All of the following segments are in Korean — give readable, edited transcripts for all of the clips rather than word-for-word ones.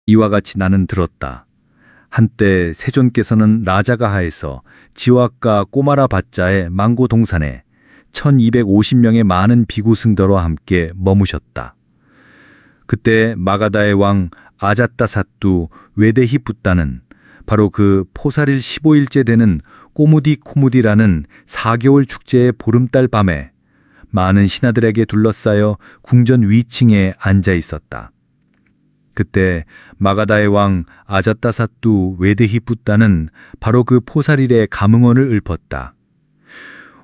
이와 같이 나는 들었다. 한때 세존께서는 라자가하에서 지왁과 꼬마라 밭자의 망고 동산에 1250명의 많은 비구 승더와 함께 머무셨다. 그때 마가다의 왕 아자따사뚜 외데히붓다는 바로 그 포살일 15일째 되는 꼬무디코무디라는 4개월 축제의 보름달 밤에 많은 신하들에게 둘러싸여 궁전 위층에 앉아 있었다. 그때 마가다의 왕 아자따사뚜 외데히붓다는 바로 그 포살일의 감흥언을 읊었다.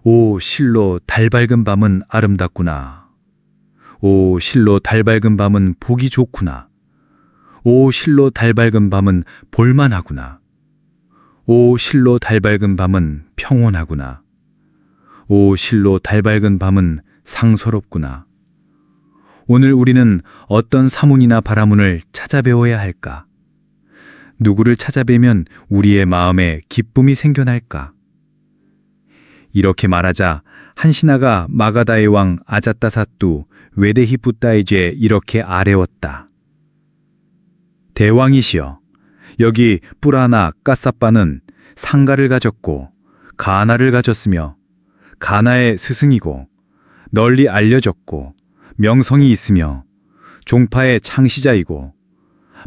오 실로 달 밝은 밤은 아름답구나. 오 실로 달 밝은 밤은 보기 좋구나. 오 실로 달 밝은 밤은 볼만하구나. 오 실로 달 밝은 밤은 평온하구나. 오 실로 달 밝은 밤은 상서롭구나. 오늘 우리는 어떤 사문이나 바라문을 찾아배워야 할까? 누구를 찾아뵈면 우리의 마음에 기쁨이 생겨날까? 이렇게 말하자 한 신하가 마가다의 왕 아자따사뚜 외데히붓다에게 이렇게 아뢰었다. 대왕이시여, 여기 뿔하나 까사빠는 상가를 가졌고 가나를 가졌으며 가나의 스승이고 널리 알려졌고 명성이 있으며 종파의 창시자이고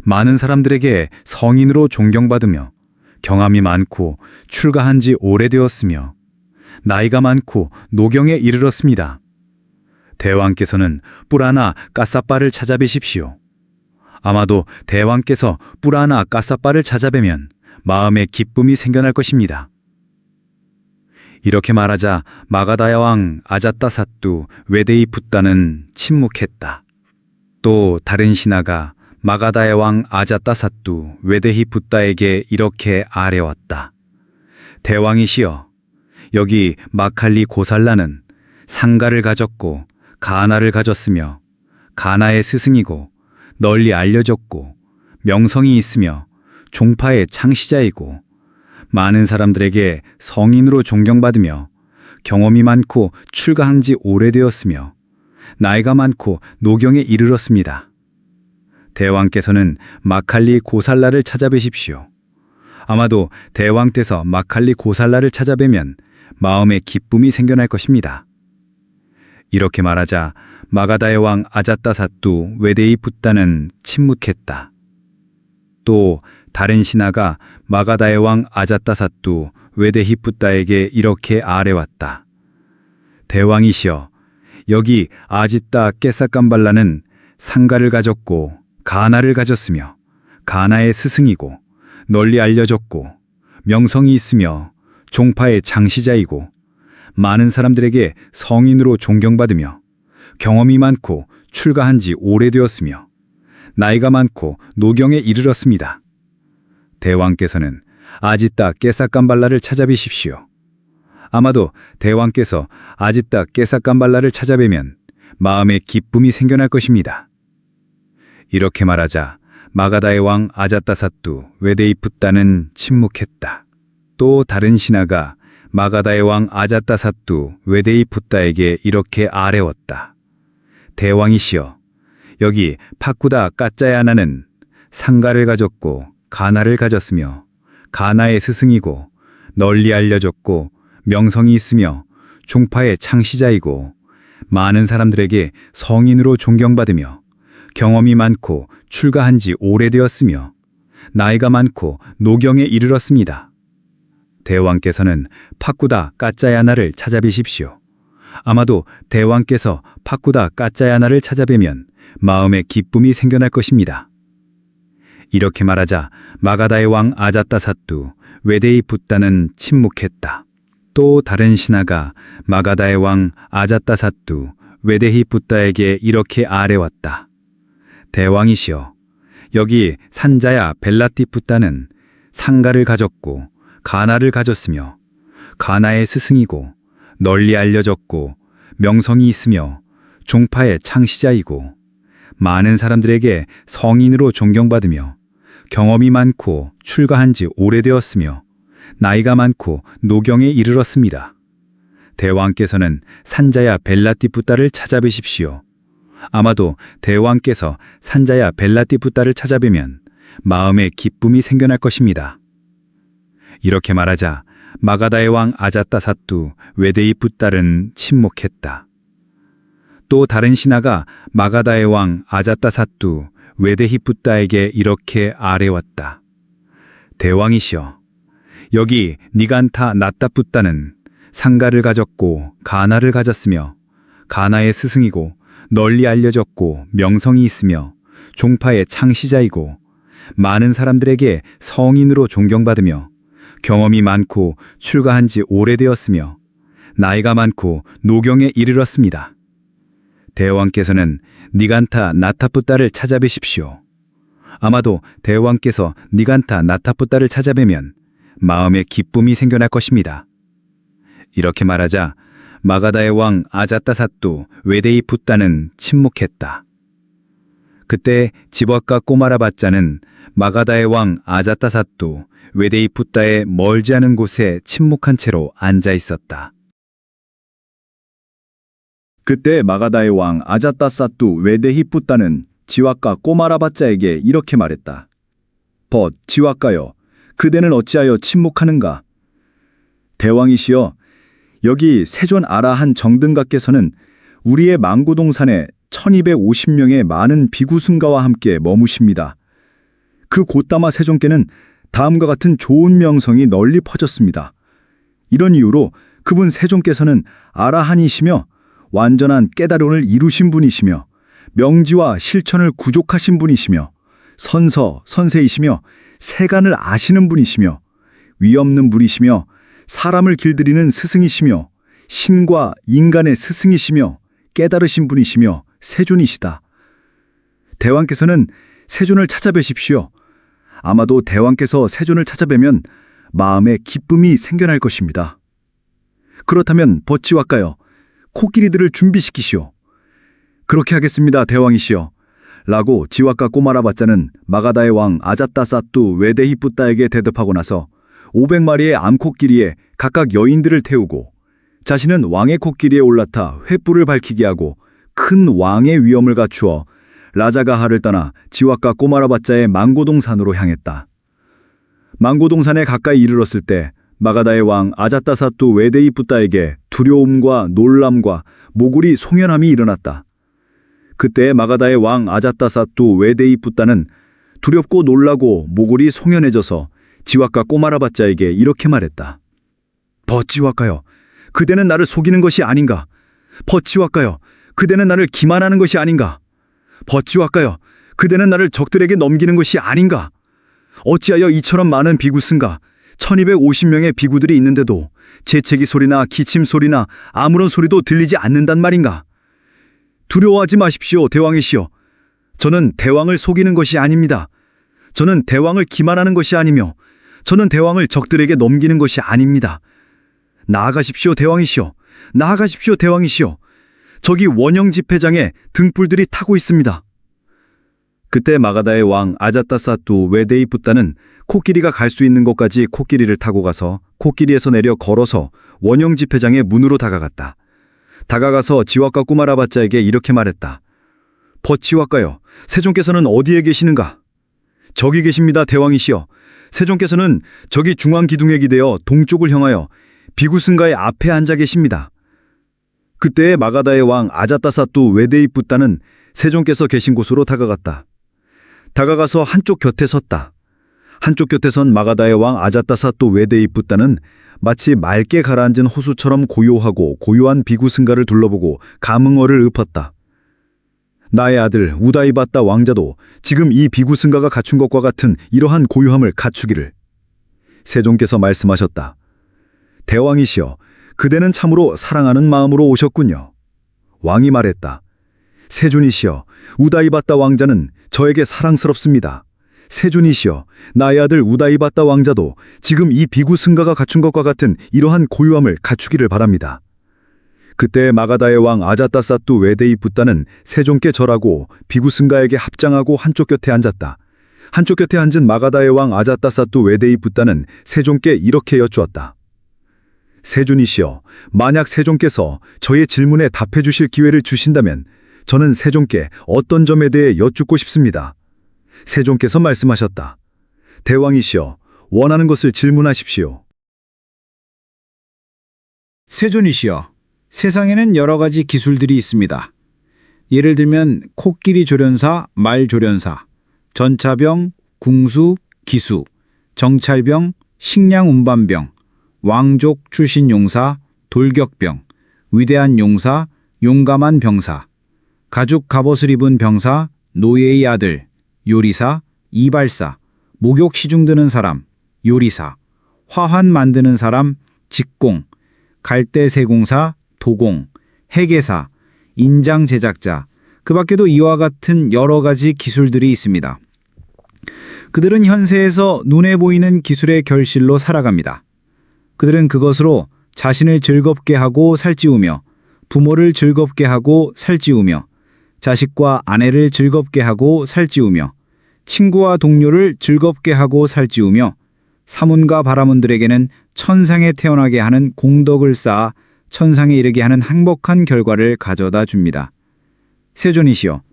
많은 사람들에게 성인으로 존경받으며 경험이 많고 출가한 지 오래되었으며 나이가 많고 노경에 이르렀습니다. 대왕께서는 뿔하나 까사빠를 찾아뵈십시오. 아마도 대왕께서 뿔하나 까사빠를 찾아뵈면 마음에 기쁨이 생겨날 것입니다. 이렇게 말하자 마가다야 왕 아자따사뚜 외데히붓다는 침묵했다. 또 다른 신하가 마가다야 왕 아자따사뚜 외데히붓다에게 이렇게 아뢰었다. 대왕이시여, 여기 마칼리 고살라는 상가를 가졌고 가나를 가졌으며 가나의 스승이고 널리 알려졌고 명성이 있으며 종파의 창시자이고 많은 사람들에게 성인으로 존경받으며 경험이 많고 출가한 지 오래되었으며 나이가 많고 노경에 이르렀습니다. 대왕께서는 마칼리 고살라를 찾아뵈십시오. 아마도 대왕께서 마칼리 고살라를 찾아뵈면 마음에 기쁨이 생겨날 것입니다. 이렇게 말하자 마가다의 왕 아자따사뚜 외데히붓다는 침묵했다. 또 다른 신하가 마가다의 왕 아자따사뚜 외데히붓다에게 이렇게 아뢰왔다. 대왕이시여, 여기 아지따 깨사깜발라는 상가를 가졌고 가나를 가졌으며 가나의 스승이고 널리 알려졌고 명성이 있으며 종파의 장시자이고 많은 사람들에게 성인으로 존경받으며 경험이 많고 출가한 지 오래되었으며 나이가 많고 노경에 이르렀습니다. 대왕께서는 아지따 깨사깜발라를 찾아뵈십시오. 아마도 대왕께서 아지따 깨사깜발라를 찾아뵈면 마음에 기쁨이 생겨날 것입니다. 이렇게 말하자 마가다의 왕 아자따사뚜 외데히붓다는 침묵했다. 또 다른 신하가 마가다의 왕 아자따사뚜 외데히붓다에게 이렇게 아뢰었다. 대왕이시여, 여기 파쿠다 까짜야나는 상가를 가졌고 가나를 가졌으며 가나의 스승이고 널리 알려졌고 명성이 있으며 종파의 창시자이고 많은 사람들에게 성인으로 존경받으며 경험이 많고 출가한 지 오래되었으며 나이가 많고 노경에 이르렀습니다. 대왕께서는 파쿠다 까짜야나를 찾아뵈십시오. 아마도 대왕께서 파쿠다 까짜야나를 찾아뵈면 마음에 기쁨이 생겨날 것입니다. 이렇게 말하자 마가다의 왕 아자따사뚜 외데히붓다는 침묵했다. 또 다른 신하가 마가다의 왕 아자따사뚜 외데히붓다에게 이렇게 아뢰왔다. 대왕이시여, 여기 산자야 벨라티붓다는 상가를 가졌고 가나를 가졌으며 가나의 스승이고 널리 알려졌고 명성이 있으며 종파의 창시자이고 많은 사람들에게 성인으로 존경받으며 경험이 많고 출가한 지 오래되었으며 나이가 많고 노경에 이르렀습니다. 대왕께서는 산자야 벨라티푸따를 찾아뵈십시오. 아마도 대왕께서 산자야 벨라티푸따를 찾아뵈면 마음에 기쁨이 생겨날 것입니다. 이렇게 말하자 마가다의 왕 아자따사뚜 웨데이 붓달은 침묵했다. 또 다른 신하가 마가다의 왕 아자따사뚜 웨데히 붓다에게 이렇게 아뢰왔다. 대왕이시여, 여기 니간타 나따 붓다는 상가를 가졌고 가나를 가졌으며 가나의 스승이고 널리 알려졌고 명성이 있으며 종파의 창시자이고 많은 사람들에게 성인으로 존경받으며 경험이 많고 출가한 지 오래되었으며 나이가 많고 노경에 이르렀습니다. 대왕께서는 니간타 나타붓다를 찾아뵈십시오. 아마도 대왕께서 니간타 나타붓다를 찾아뵈면 마음에 기쁨이 생겨날 것입니다. 이렇게 말하자 마가다의 왕 아자따사뚜 웨데이 붓다는 침묵했다. 그때 지박과 꼬마라바짜는 마가다의 왕 아자따사뚜 웨데이 붓다의 멀지 않은 곳에 침묵한 채로 앉아 있었다. 그때 마가다의 왕 아자따사뚜 웨데히 붓다는 지왁과 꼬마라바짜에게 이렇게 말했다. 지왁가여, 그대는 어찌하여 침묵하는가? 대왕이시여, 여기 세존 아라한 정등각께서는 우리의 망고동산에 1250명의 많은 비구승가와 함께 머무십니다. 그 곧다마 세존께는 다음과 같은 좋은 명성이 널리 퍼졌습니다. 이런 이유로 그분 세존께서는 아라한이시며 완전한 깨달음을 이루신 분이시며 명지와 실천을 구족하신 분이시며 선세이시며 세간을 아시는 분이시며 위없는 분이시며 사람을 길들이는 스승이시며 신과 인간의 스승이시며 깨달으신 분이시며 세존이시다. 대왕께서는 세존을 찾아뵈십시오. 아마도 대왕께서 세존을 찾아뵈면 마음에 기쁨이 생겨날 것입니다. 그렇다면 지왁가여, 코끼리들을 준비시키시오. 그렇게 하겠습니다, 대왕이시여. 라고 지왁과 꼬마라바짜는 마가다의 왕 아자따사뚜 웨데히 붓다에게 대답하고 나서 500마리의 암코끼리에 각각 여인들을 태우고 자신은 왕의 코끼리에 올라타 횃불을 밝히게 하고 큰 왕의 위엄을 갖추어 라자가하를 떠나 지왁과 꼬마라바짜의 망고동산으로 향했다. 망고동산에 가까이 이르렀을 때 마가다의 왕 아자따사뚜 웨데히 붓다에게 두려움과 놀람과 모골이 송연함이 일어났다. 그때 마가다의 왕 아자따사뚜 웨데히 붓다는 두렵고 놀라고 모골이 송연해져서 지왁과 꼬마라바짜에게 이렇게 말했다. 지왁가여, 그대는 나를 속이는 것이 아닌가? 지왁가여, 그대는 나를 기만하는 것이 아닌가? 지왁가여, 그대는 나를 적들에게 넘기는 것이 아닌가? 어찌하여 이처럼 많은 비구승가 1250명의 비구들이 있는데도 재채기 소리나 기침 소리나 아무런 소리도 들리지 않는단 말인가? 두려워하지 마십시오, 대왕이시여. 저는 대왕을 속이는 것이 아닙니다. 저는 대왕을 기만하는 것이 아니며 저는 대왕을 적들에게 넘기는 것이 아닙니다. 나아가십시오, 대왕이시여. 나아가십시오, 대왕이시여. 저기 원형 집회장에 등불들이 타고 있습니다. 그때 마가다의 왕 아자따사뚜 웨데히 붓다는 코끼리가 갈 수 있는 곳까지 코끼리를 타고 가서 코끼리에서 내려 걸어서 원형 집회장의 문으로 다가갔다. 다가가서 지왁과 꼬마라바짜에게 이렇게 말했다. 지왁가여, 세존께서는 어디에 계시는가? 저기 계십니다, 대왕이시여. 세존께서는 저기 중앙기둥에 기대어 동쪽을 향하여 비구승가의 앞에 앉아 계십니다. 그때 마가다의 왕 아자따사뚜 웨데히 붓다는 세존께서 계신 곳으로 다가갔다. 다가가서 한쪽 곁에 섰다. 한쪽 곁에 선 마가다의 왕 아자따사뚜 웨데히 붓다는 마치 맑게 가라앉은 호수처럼 고요하고 고요한 비구승가를 둘러보고 감흥어를 읊었다. 나의 아들 우다이바따 왕자도 지금 이 비구승가가 갖춘 것과 같은 이러한 고요함을 갖추기를. 세종께서 말씀하셨다. 대왕이시여, 그대는 참으로 사랑하는 마음으로 오셨군요. 왕이 말했다. 세존이시여, 우다이바따 왕자는 저에게 사랑스럽습니다. 세존이시여, 나의 아들 우다이바따 왕자도 지금 이 비구승가가 갖춘 것과 같은 이러한 고요함을 갖추기를 바랍니다. 그때 마가다의 왕 아자따사뚜 웨데히 붓다는 세종께 절하고 비구승가에게 합장하고 한쪽 곁에 앉았다. 한쪽 곁에 앉은 마가다의 왕 아자따사뚜 웨데히 붓다는 세종께 이렇게 여쭈었다. 세존이시여, 만약 세종께서 저의 질문에 답해 주실 기회를 주신다면 저는 세종께 어떤 점에 대해 여쭙고 싶습니다. 세존께서 말씀하셨다. 대왕이시여, 원하는 것을 질문하십시오. 세존이시여, 세상에는 여러 가지 기술들이 있습니다. 예를 들면 코끼리 조련사, 말 조련사, 전차병, 궁수, 기수, 정찰병, 식량 운반병, 왕족 출신 용사, 돌격병, 위대한 용사, 용감한 병사, 가죽 갑옷을 입은 병사, 노예의 아들, 요리사, 이발사, 목욕 시중 드는 사람, 요리사, 화환 만드는 사람, 직공, 갈대 세공사, 도공, 해계사, 인장 제작자, 그 밖에도 이와 같은 여러 가지 기술들이 있습니다. 그들은 현세에서 눈에 보이는 기술의 결실로 살아갑니다. 그들은 그것으로 자신을 즐겁게 하고 살찌우며 부모를 즐겁게 하고 살찌우며 자식과 아내를 즐겁게 하고 살찌우며 친구와 동료를 즐겁게 하고 살찌우며 사문과 바라문들에게는 천상에 태어나게 하는 공덕을 쌓아 천상에 이르게 하는 행복한 결과를 가져다 줍니다. 세존이시여,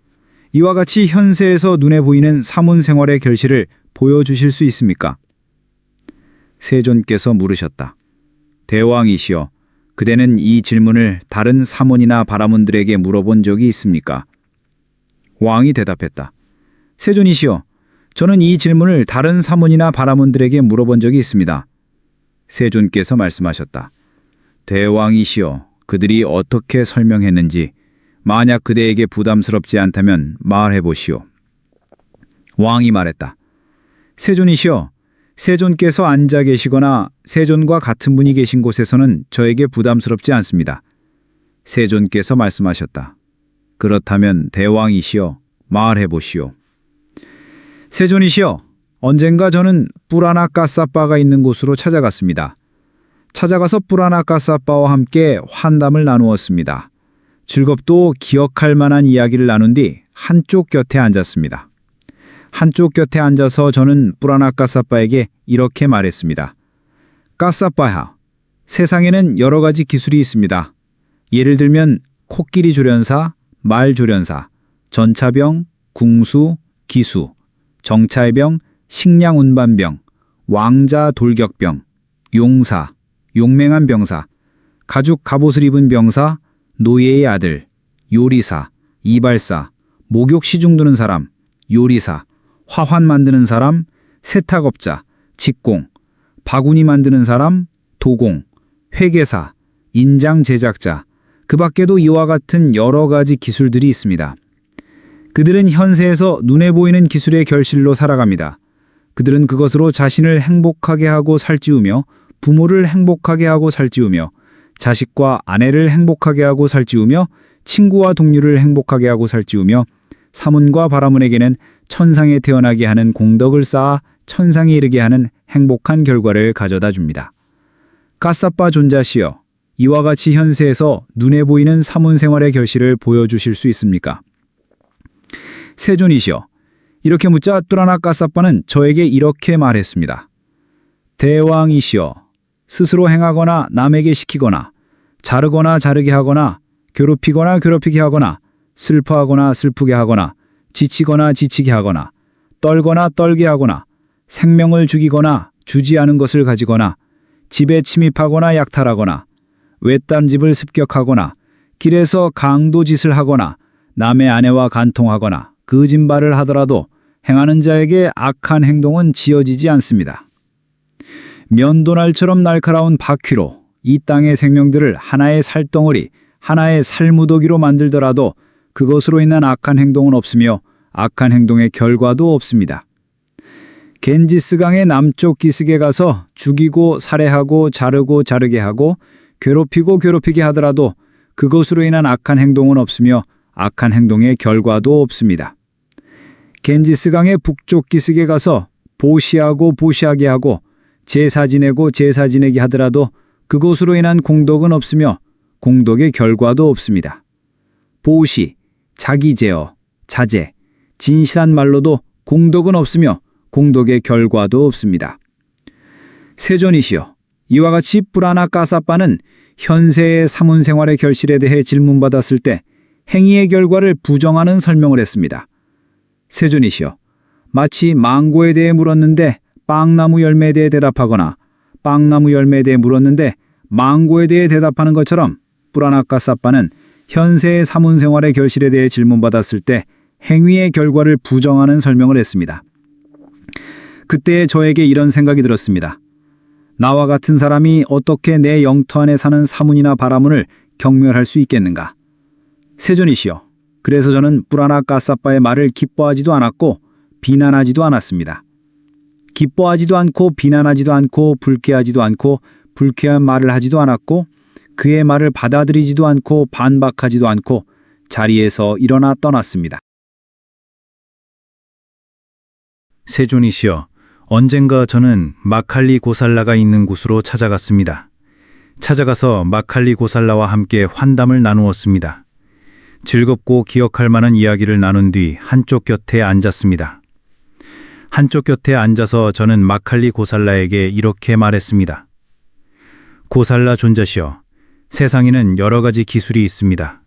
이와 같이 현세에서 눈에 보이는 사문 생활의 결실을 보여주실 수 있습니까? 세존께서 물으셨다. 대왕이시여, 그대는 이 질문을 다른 사문이나 바라문들에게 물어본 적이 있습니까? 왕이 대답했다. 세존이시여, 저는 이 질문을 다른 사문이나 바라문들에게 물어본 적이 있습니다. 세존께서 말씀하셨다. 대왕이시여, 그들이 어떻게 설명했는지 만약 그대에게 부담스럽지 않다면 말해보시오. 왕이 말했다. 세존이시여, 세존께서 앉아 계시거나 세존과 같은 분이 계신 곳에서는 저에게 부담스럽지 않습니다. 세존께서 말씀하셨다. 그렇다면 대왕이시여, 말해보시오. 세존이시여, 언젠가 저는 뿌라나 까사빠가 있는 곳으로 찾아갔습니다. 찾아가서 뿌라나 까사빠와 함께 환담을 나누었습니다. 즐겁도 기억할 만한 이야기를 나눈 뒤 한쪽 곁에 앉았습니다. 한쪽 곁에 앉아서 저는 뿌라나 까사빠에게 이렇게 말했습니다. 까사빠야, 세상에는 여러 가지 기술이 있습니다. 예를 들면 코끼리 조련사, 말 조련사, 전차병, 궁수, 기수, 정찰병, 식량 운반병, 왕자 돌격병, 용사, 용맹한 병사, 가죽 갑옷을 입은 병사, 노예의 아들, 요리사, 이발사, 목욕 시중 두는 사람, 요리사, 화환 만드는 사람, 세탁업자, 직공, 바구니 만드는 사람, 도공, 회계사, 인장 제작자, 그 밖에도 이와 같은 여러 가지 기술들이 있습니다. 그들은 현세에서 눈에 보이는 기술의 결실로 살아갑니다. 그들은 그것으로 자신을 행복하게 하고 살찌우며 부모를 행복하게 하고 살찌우며 자식과 아내를 행복하게 하고 살찌우며 친구와 동료를 행복하게 하고 살찌우며 사문과 바라문에게는 천상에 태어나게 하는 공덕을 쌓아 천상에 이르게 하는 행복한 결과를 가져다 줍니다. 까사빠 존자시여, 이와 같이 현세에서 눈에 보이는 사문 생활의 결실을 보여주실 수 있습니까? 세존이시여, 이렇게 묻자 뚜라나 까사빠는 저에게 이렇게 말했습니다. 대왕이시여, 스스로 행하거나 남에게 시키거나 자르거나 자르게 하거나 괴롭히거나 괴롭히게 하거나 슬퍼하거나 슬프게 하거나 지치거나 지치게 하거나 떨거나 떨게 하거나 생명을 죽이거나 주지 않은 것을 가지거나 집에 침입하거나 약탈하거나 외딴 집을 습격하거나 길에서 강도짓을 하거나 남의 아내와 간통하거나 거짓말을 하더라도 행하는 자에게 악한 행동은 지어지지 않습니다. 면도날처럼 날카로운 바퀴로 이 땅의 생명들을 하나의 살덩어리, 하나의 살무더기로 만들더라도 그것으로 인한 악한 행동은 없으며 악한 행동의 결과도 없습니다. 겐지스강의 남쪽 기슭에 가서 죽이고 살해하고 자르고 자르게 하고 괴롭히고 괴롭히게 하더라도 그것으로 인한 악한 행동은 없으며 악한 행동의 결과도 없습니다. 겐지스강의 북쪽 기슭에 가서 보시하고 보시하게 하고 제사 지내고 제사 지내게 하더라도 그것으로 인한 공덕은 없으며 공덕의 결과도 없습니다. 보시, 자기 제어, 자제, 진실한 말로도 공덕은 없으며 공덕의 결과도 없습니다. 세존이시여, 이와 같이 뿌라나 까사빠는 현세의 사문생활의 결실에 대해 질문받았을 때 행위의 결과를 부정하는 설명을 했습니다. 세존이시여, 마치 망고에 대해 물었는데 빵나무 열매에 대해 대답하거나 빵나무 열매에 대해 물었는데 망고에 대해 대답하는 것처럼 뿌라나카사빠는 현세의 사문생활의 결실에 대해 질문받았을 때 행위의 결과를 부정하는 설명을 했습니다. 그때 저에게 이런 생각이 들었습니다. 나와 같은 사람이 어떻게 내 영토 안에 사는 사문이나 바라문을 경멸할 수 있겠는가? 세존이시여, 그래서 저는 뿌라나카사빠의 말을 기뻐하지도 않았고 비난하지도 않았습니다. 기뻐하지도 않고 비난하지도 않고 불쾌하지도 않고 불쾌한 말을 하지도 않았고 그의 말을 받아들이지도 않고 반박하지도 않고 자리에서 일어나 떠났습니다. 세존이시여, 언젠가 저는 마칼리 고살라가 있는 곳으로 찾아갔습니다. 찾아가서 마칼리 고살라와 함께 환담을 나누었습니다. 즐겁고 기억할 만한 이야기를 나눈 뒤 한쪽 곁에 앉았습니다. 한쪽 곁에 앉아서 저는 마칼리 고살라에게 이렇게 말했습니다. 고살라 존자시여, 세상에는 여러 가지 기술이 있습니다.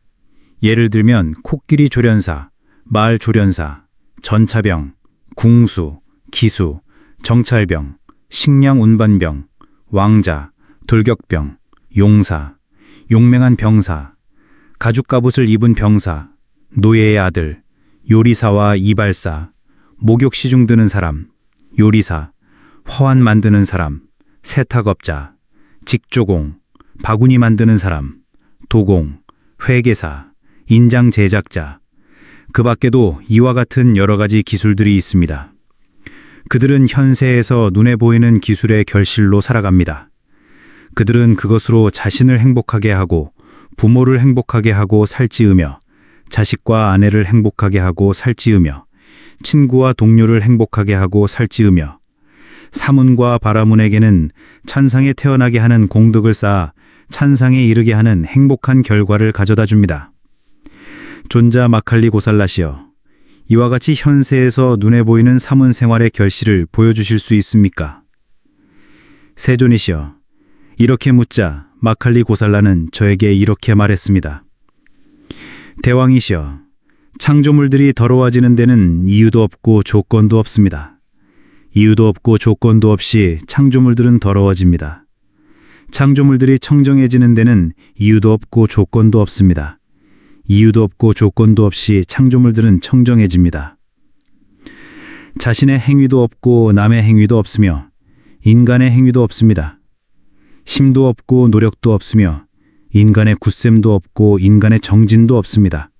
예를 들면 코끼리 조련사, 말 조련사, 전차병, 궁수, 기수, 정찰병, 식량 운반병, 왕자, 돌격병, 용사, 용맹한 병사, 가죽갑옷을 입은 병사, 노예의 아들, 요리사와 이발사, 목욕시중 드는 사람, 요리사, 화환 만드는 사람, 세탁업자, 직조공, 바구니 만드는 사람, 도공, 회계사, 인장 제작자, 그 밖에도 이와 같은 여러 가지 기술들이 있습니다. 그들은 현세에서 눈에 보이는 기술의 결실로 살아갑니다. 그들은 그것으로 자신을 행복하게 하고 부모를 행복하게 하고 살찌우며 자식과 아내를 행복하게 하고 살찌우며 친구와 동료를 행복하게 하고 살찌우며 사문과 바라문에게는 천상에 태어나게 하는 공덕을 쌓아 천상에 이르게 하는 행복한 결과를 가져다 줍니다. 존자 마칼리 고살라시여, 이와 같이 현세에서 눈에 보이는 사문 생활의 결실을 보여주실 수 있습니까? 세존이시여, 이렇게 묻자 마칼리 고살라는 저에게 이렇게 말했습니다. 대왕이시여, 창조물들이 더러워지는 데는 이유도 없고 조건도 없습니다. 이유도 없고 조건도 없이 창조물들은 더러워집니다. 창조물들이 청정해지는 데는 이유도 없고 조건도 없습니다. 이유도 없고 조건도 없이 창조물들은 청정해집니다. 자신의 행위도 없고 남의 행위도 없으며 인간의 행위도 없습니다. 힘도 없고 노력도 없으며 인간의 굳셈도 없고 인간의 정진도 없습니다.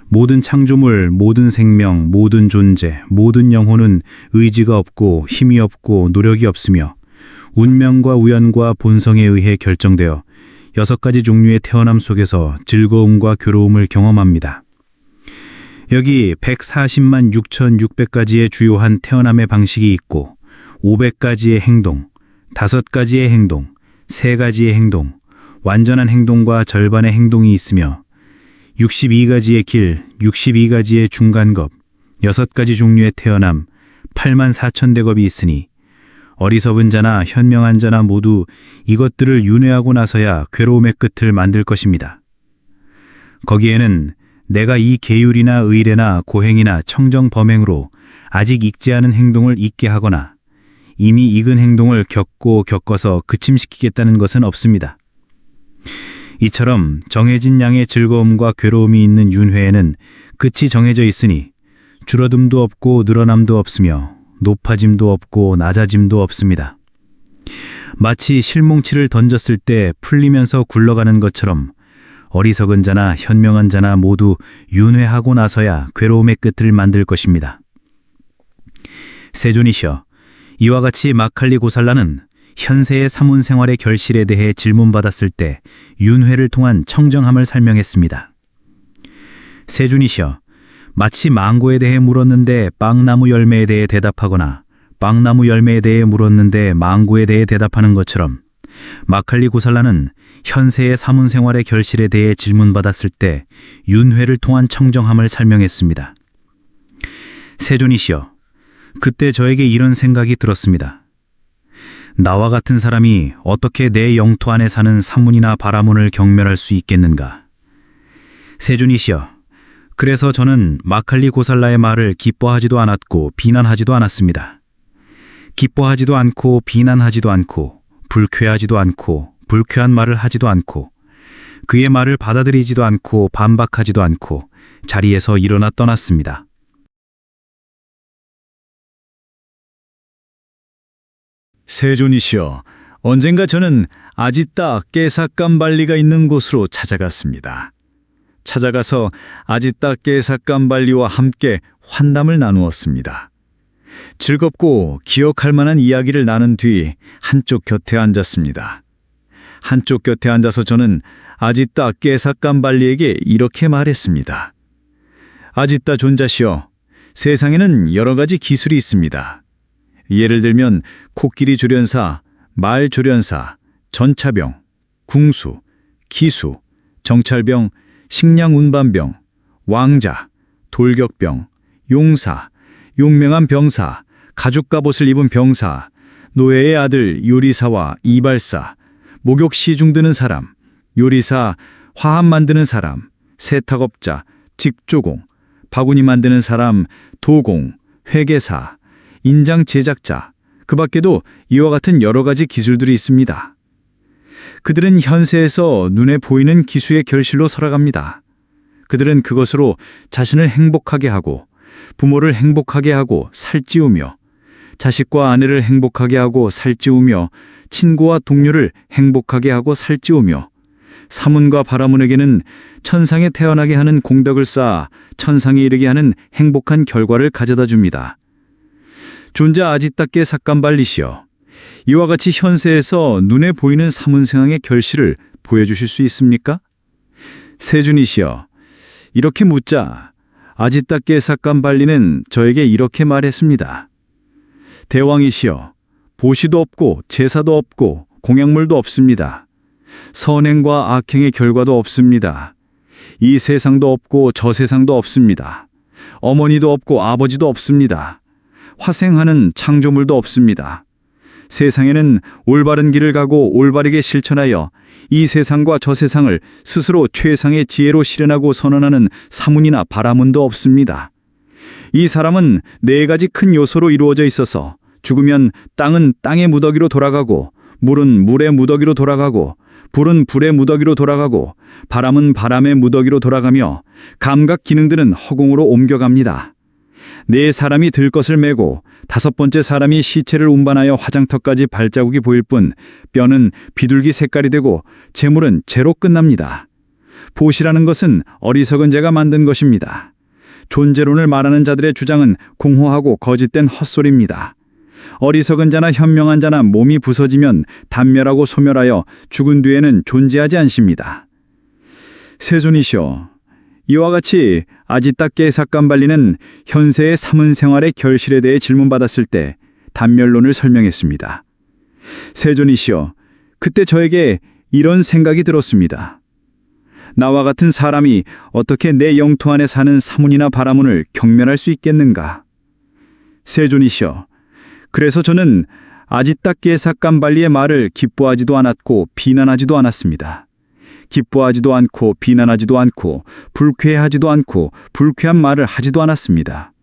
모든 창조물, 모든 생명, 모든 존재, 모든 영혼은 의지가 없고 힘이 없고 노력이 없으며 운명과 우연과 본성에 의해 결정되어 6가지 종류의 태어남 속에서 즐거움과 괴로움을 경험합니다. 여기 140만 6,600가지의 주요한 태어남의 방식이 있고 500가지의 행동, 5가지의 행동, 3가지의 행동, 완전한 행동과 절반의 행동이 있으며 62가지의 길, 62가지의 중간겁, 6가지 종류의 태어남, 8만 4천 대겁이 있으니 어리석은 자나 현명한 자나 모두 이것들을 윤회하고 나서야 괴로움의 끝을 만들 것입니다. 거기에는 내가 이 계율이나 의례나 고행이나 청정 범행으로 아직 익지 않은 행동을 잊게 하거나 이미 익은 행동을 겪어서 그침시키겠다는 것은 없습니다. 이처럼 정해진 양의 즐거움과 괴로움이 있는 윤회에는 끝이 정해져 있으니 줄어듦도 없고 늘어남도 없으며 높아짐도 없고 낮아짐도 없습니다. 마치 실뭉치를 던졌을 때 풀리면서 굴러가는 것처럼 어리석은 자나 현명한 자나 모두 윤회하고 나서야 괴로움의 끝을 만들 것입니다. 세존이시여, 이와 같이 마칼리 고살라는 현세의 사문 생활의 결실에 대해 질문받았을 때 윤회를 통한 청정함을 설명했습니다. 세존이시여, 마치 망고에 대해 물었는데 빵나무 열매에 대해 대답하거나 빵나무 열매에 대해 물었는데 망고에 대해 대답하는 것처럼 마칼리 고살라는 현세의 사문 생활의 결실에 대해 질문받았을 때 윤회를 통한 청정함을 설명했습니다. 세존이시여, 그때 저에게 이런 생각이 들었습니다. 나와 같은 사람이 어떻게 내 영토 안에 사는 사문이나 바라문을 경멸할 수 있겠는가? 세존이시여, 그래서 저는 마칼리 고살라의 말을 기뻐하지도 않았고 비난하지도 않았습니다. 기뻐하지도 않고 비난하지도 않고 불쾌하지도 않고 불쾌한 말을 하지도 않고 그의 말을 받아들이지도 않고 반박하지도 않고 자리에서 일어나 떠났습니다. 세존이시여, 언젠가 저는 아지따 깨삭감발리가 있는 곳으로 찾아갔습니다. 찾아가서 아지따 깨삭감발리와 함께 환담을 나누었습니다. 즐겁고 기억할 만한 이야기를 나눈 뒤 한쪽 곁에 앉았습니다. 한쪽 곁에 앉아서 저는 아지따 깨삭감발리에게 이렇게 말했습니다. 아지따 존자시여, 세상에는 여러 가지 기술이 있습니다. 예를 들면 코끼리 조련사, 말 조련사, 전차병, 궁수, 기수, 정찰병, 식량 운반병, 왕자, 돌격병, 용사, 용맹한 병사, 가죽 갑옷을 입은 병사, 노예의 아들 요리사와 이발사, 목욕 시중 드는 사람, 요리사, 화합 만드는 사람, 세탁업자, 직조공, 바구니 만드는 사람, 도공, 회계사, 인장 제작자, 그 밖에도 이와 같은 여러 가지 기술들이 있습니다. 그들은 현세에서 눈에 보이는 기수의 결실로 살아갑니다. 그들은 그것으로 자신을 행복하게 하고 부모를 행복하게 하고 살찌우며 자식과 아내를 행복하게 하고 살찌우며 친구와 동료를 행복하게 하고 살찌우며 사문과 바라문에게는 천상에 태어나게 하는 공덕을 쌓아 천상에 이르게 하는 행복한 결과를 가져다 줍니다. 존자 아지따께 삭감발리시여, 이와 같이 현세에서 눈에 보이는 사문생황의 결실을 보여주실 수 있습니까? 세준이시여, 이렇게 묻자 아지따께 삭감발리는 저에게 이렇게 말했습니다. 대왕이시여, 보시도 없고 제사도 없고 공약물도 없습니다. 선행과 악행의 결과도 없습니다. 이 세상도 없고 저 세상도 없습니다. 어머니도 없고 아버지도 없습니다. 화생하는 창조물도 없습니다. 세상에는 올바른 길을 가고 올바르게 실천하여 이 세상과 저 세상을 스스로 최상의 지혜로 실현하고 선언하는 사문이나 바라문도 없습니다. 이 사람은 네 가지 큰 요소로 이루어져 있어서 죽으면 땅은 땅의 무더기로 돌아가고 물은 물의 무더기로 돌아가고 불은 불의 무더기로 돌아가고 바람은 바람의 무더기로 돌아가며 감각 기능들은 허공으로 옮겨갑니다. 네 사람이 들 것을 메고 다섯 번째 사람이 시체를 운반하여 화장터까지 발자국이 보일 뿐 뼈는 비둘기 색깔이 되고 재물은 재로 끝납니다. 보시라는 것은 어리석은 자가 만든 것입니다. 존재론을 말하는 자들의 주장은 공허하고 거짓된 헛소리입니다. 어리석은 자나 현명한 자나 몸이 부서지면 단멸하고 소멸하여 죽은 뒤에는 존재하지 않습니다. 세존이시여, 이와 같이 아지따께 삭감발리는 현세의 사문생활의 결실에 대해 질문받았을 때 단멸론을 설명했습니다. 세존이시여, 그때 저에게 이런 생각이 들었습니다. 나와 같은 사람이 어떻게 내 영토 안에 사는 사문이나 바라문을 경멸할 수 있겠는가? 세존이시여, 그래서 저는 아지따께 삭감발리의 말을 기뻐하지도 않았고 비난하지도 않았습니다. 기뻐하지도 않고 비난하지도 않고 불쾌하지도 않고 불쾌한 말을 하지도 않았습니다.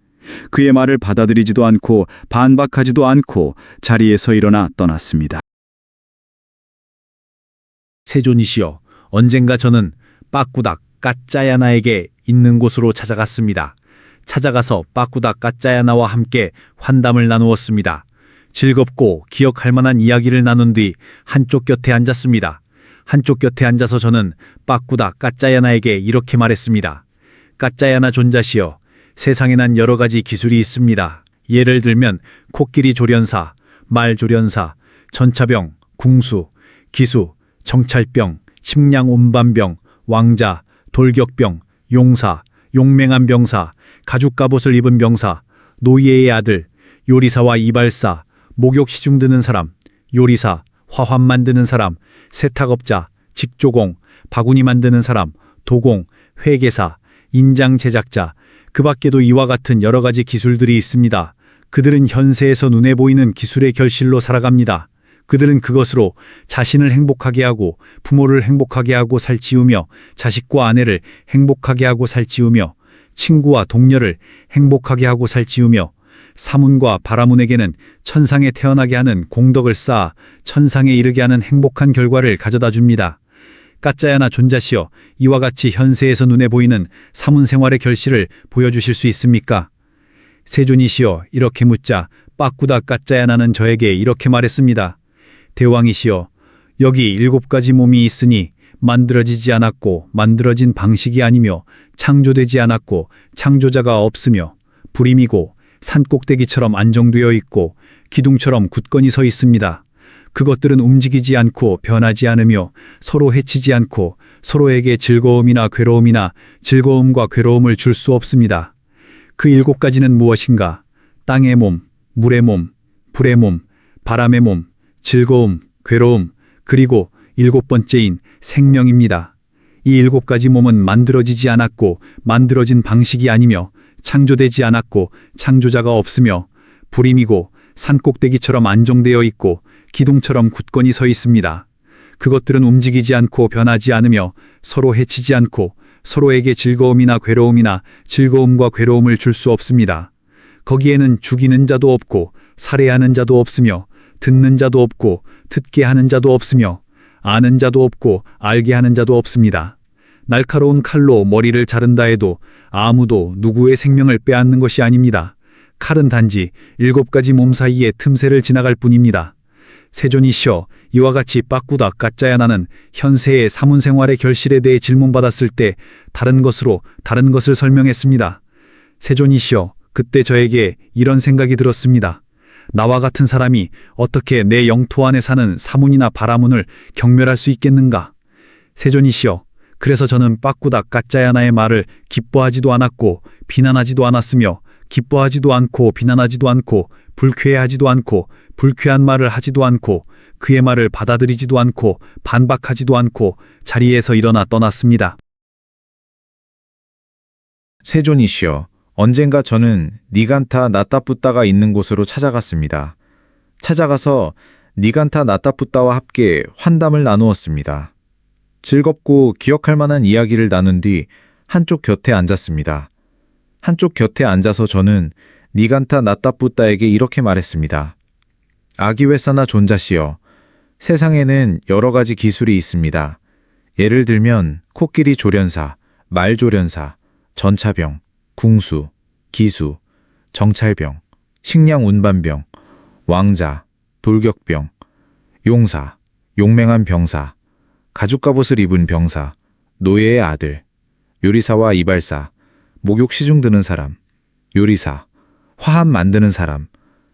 그의 말을 받아들이지도 않고 반박하지도 않고 자리에서 일어나 떠났습니다. 세존이시여, 언젠가 저는 빠꾸닥 까짜야나에게 있는 곳으로 찾아갔습니다. 찾아가서 빠꾸닥 까짜야나와 함께 환담을 나누었습니다. 즐겁고 기억할 만한 이야기를 나눈 뒤 한쪽 곁에 앉았습니다. 한쪽 곁에 앉아서 저는 빠꾸닥 까짜야나에게 이렇게 말했습니다. 까짜야나 존자시여, 세상에 난 여러 가지 기술이 있습니다. 예를 들면 코끼리 조련사, 말 조련사, 전차병, 궁수, 기수, 정찰병, 식량 운반병, 왕자, 돌격병, 용사, 용맹한 병사, 가죽 갑옷을 입은 병사, 노예의 아들, 요리사와 이발사, 목욕 시중 드는 사람, 요리사, 화환 만드는 사람, 세탁업자, 직조공, 바구니 만드는 사람, 도공, 회계사, 인장 제작자, 그 밖에도 이와 같은 여러 가지 기술들이 있습니다. 그들은 현세에서 눈에 보이는 기술의 결실로 살아갑니다. 그들은 그것으로 자신을 행복하게 하고 부모를 행복하게 하고 살찌우며 자식과 아내를 행복하게 하고 살찌우며 친구와 동료를 행복하게 하고 살찌우며 사문과 바라문에게는 천상에 태어나게 하는 공덕을 쌓아 천상에 이르게 하는 행복한 결과를 가져다 줍니다. 까짜야나 존자시여, 이와 같이 현세에서 눈에 보이는 사문 생활의 결실을 보여주실 수 있습니까? 세존이시여, 이렇게 묻자 빠꾸다 까짜야나는 저에게 이렇게 말했습니다. 대왕이시여, 여기 7가지 몸이 있으니 만들어지지 않았고 만들어진 방식이 아니며 창조되지 않았고 창조자가 없으며 불임이고 산꼭대기처럼 안정되어 있고 기둥처럼 굳건히 서 있습니다. 그것들은 움직이지 않고 변하지 않으며 서로 해치지 않고 서로에게 즐거움이나 괴로움이나 즐거움과 괴로움을 줄 수 없습니다. 그 7가지는 무엇인가? 땅의 몸, 물의 몸, 불의 몸, 바람의 몸, 즐거움, 괴로움, 그리고 7번째인 생명입니다. 이 7가지 몸은 만들어지지 않았고 만들어진 방식이 아니며 창조되지 않았고 창조자가 없으며 불임이고 산꼭대기처럼 안정되어 있고 기둥처럼 굳건히 서 있습니다. 그것들은 움직이지 않고 변하지 않으며 서로 해치지 않고 서로에게 즐거움이나 괴로움이나 즐거움과 괴로움을 줄 수 없습니다. 거기에는 죽이는 자도 없고 살해하는 자도 없으며 듣는 자도 없고 듣게 하는 자도 없으며 아는 자도 없고 알게 하는 자도 없습니다. 날카로운 칼로 머리를 자른다 해도 아무도 누구의 생명을 빼앗는 것이 아닙니다. 칼은 단지 7가지 몸 사이의 틈새를 지나갈 뿐입니다. 세존이시여, 이와 같이 빠꾸다 까짜야나는 현세의 사문생활의 결실에 대해 질문받았을 때 다른 것을 설명했습니다. 세존이시여, 그때 저에게 이런 생각이 들었습니다. 나와 같은 사람이 어떻게 내 영토 안에 사는 사문이나 바라문을 경멸할 수 있겠는가? 세존이시여, 그래서 저는 빠꾸다 까짜야나의 말을 기뻐하지도 않았고 비난하지도 않았으며 기뻐하지도 않고 비난하지도 않고 불쾌해하지도 않고 불쾌한 말을 하지도 않고 그의 말을 받아들이지도 않고 반박하지도 않고 자리에서 일어나 떠났습니다. 세존이시여, 언젠가 저는 니간타 나타푸따가 있는 곳으로 찾아갔습니다. 찾아가서 니간타 나타푸따와 함께 환담을 나누었습니다. 즐겁고 기억할 만한 이야기를 나눈 뒤 한쪽 곁에 앉았습니다. 한쪽 곁에 앉아서 저는 니간타 나타푸따에게 이렇게 말했습니다. 아기웨사나 존자시여, 세상에는 여러 가지 기술이 있습니다. 예를 들면 코끼리 조련사, 말 조련사, 전차병, 궁수, 기수, 정찰병, 식량 운반병, 왕자, 돌격병, 용사, 용맹한 병사, 가죽갑옷을 입은 병사, 노예의 아들, 요리사와 이발사, 목욕 시중 드는 사람, 요리사, 화합 만드는 사람,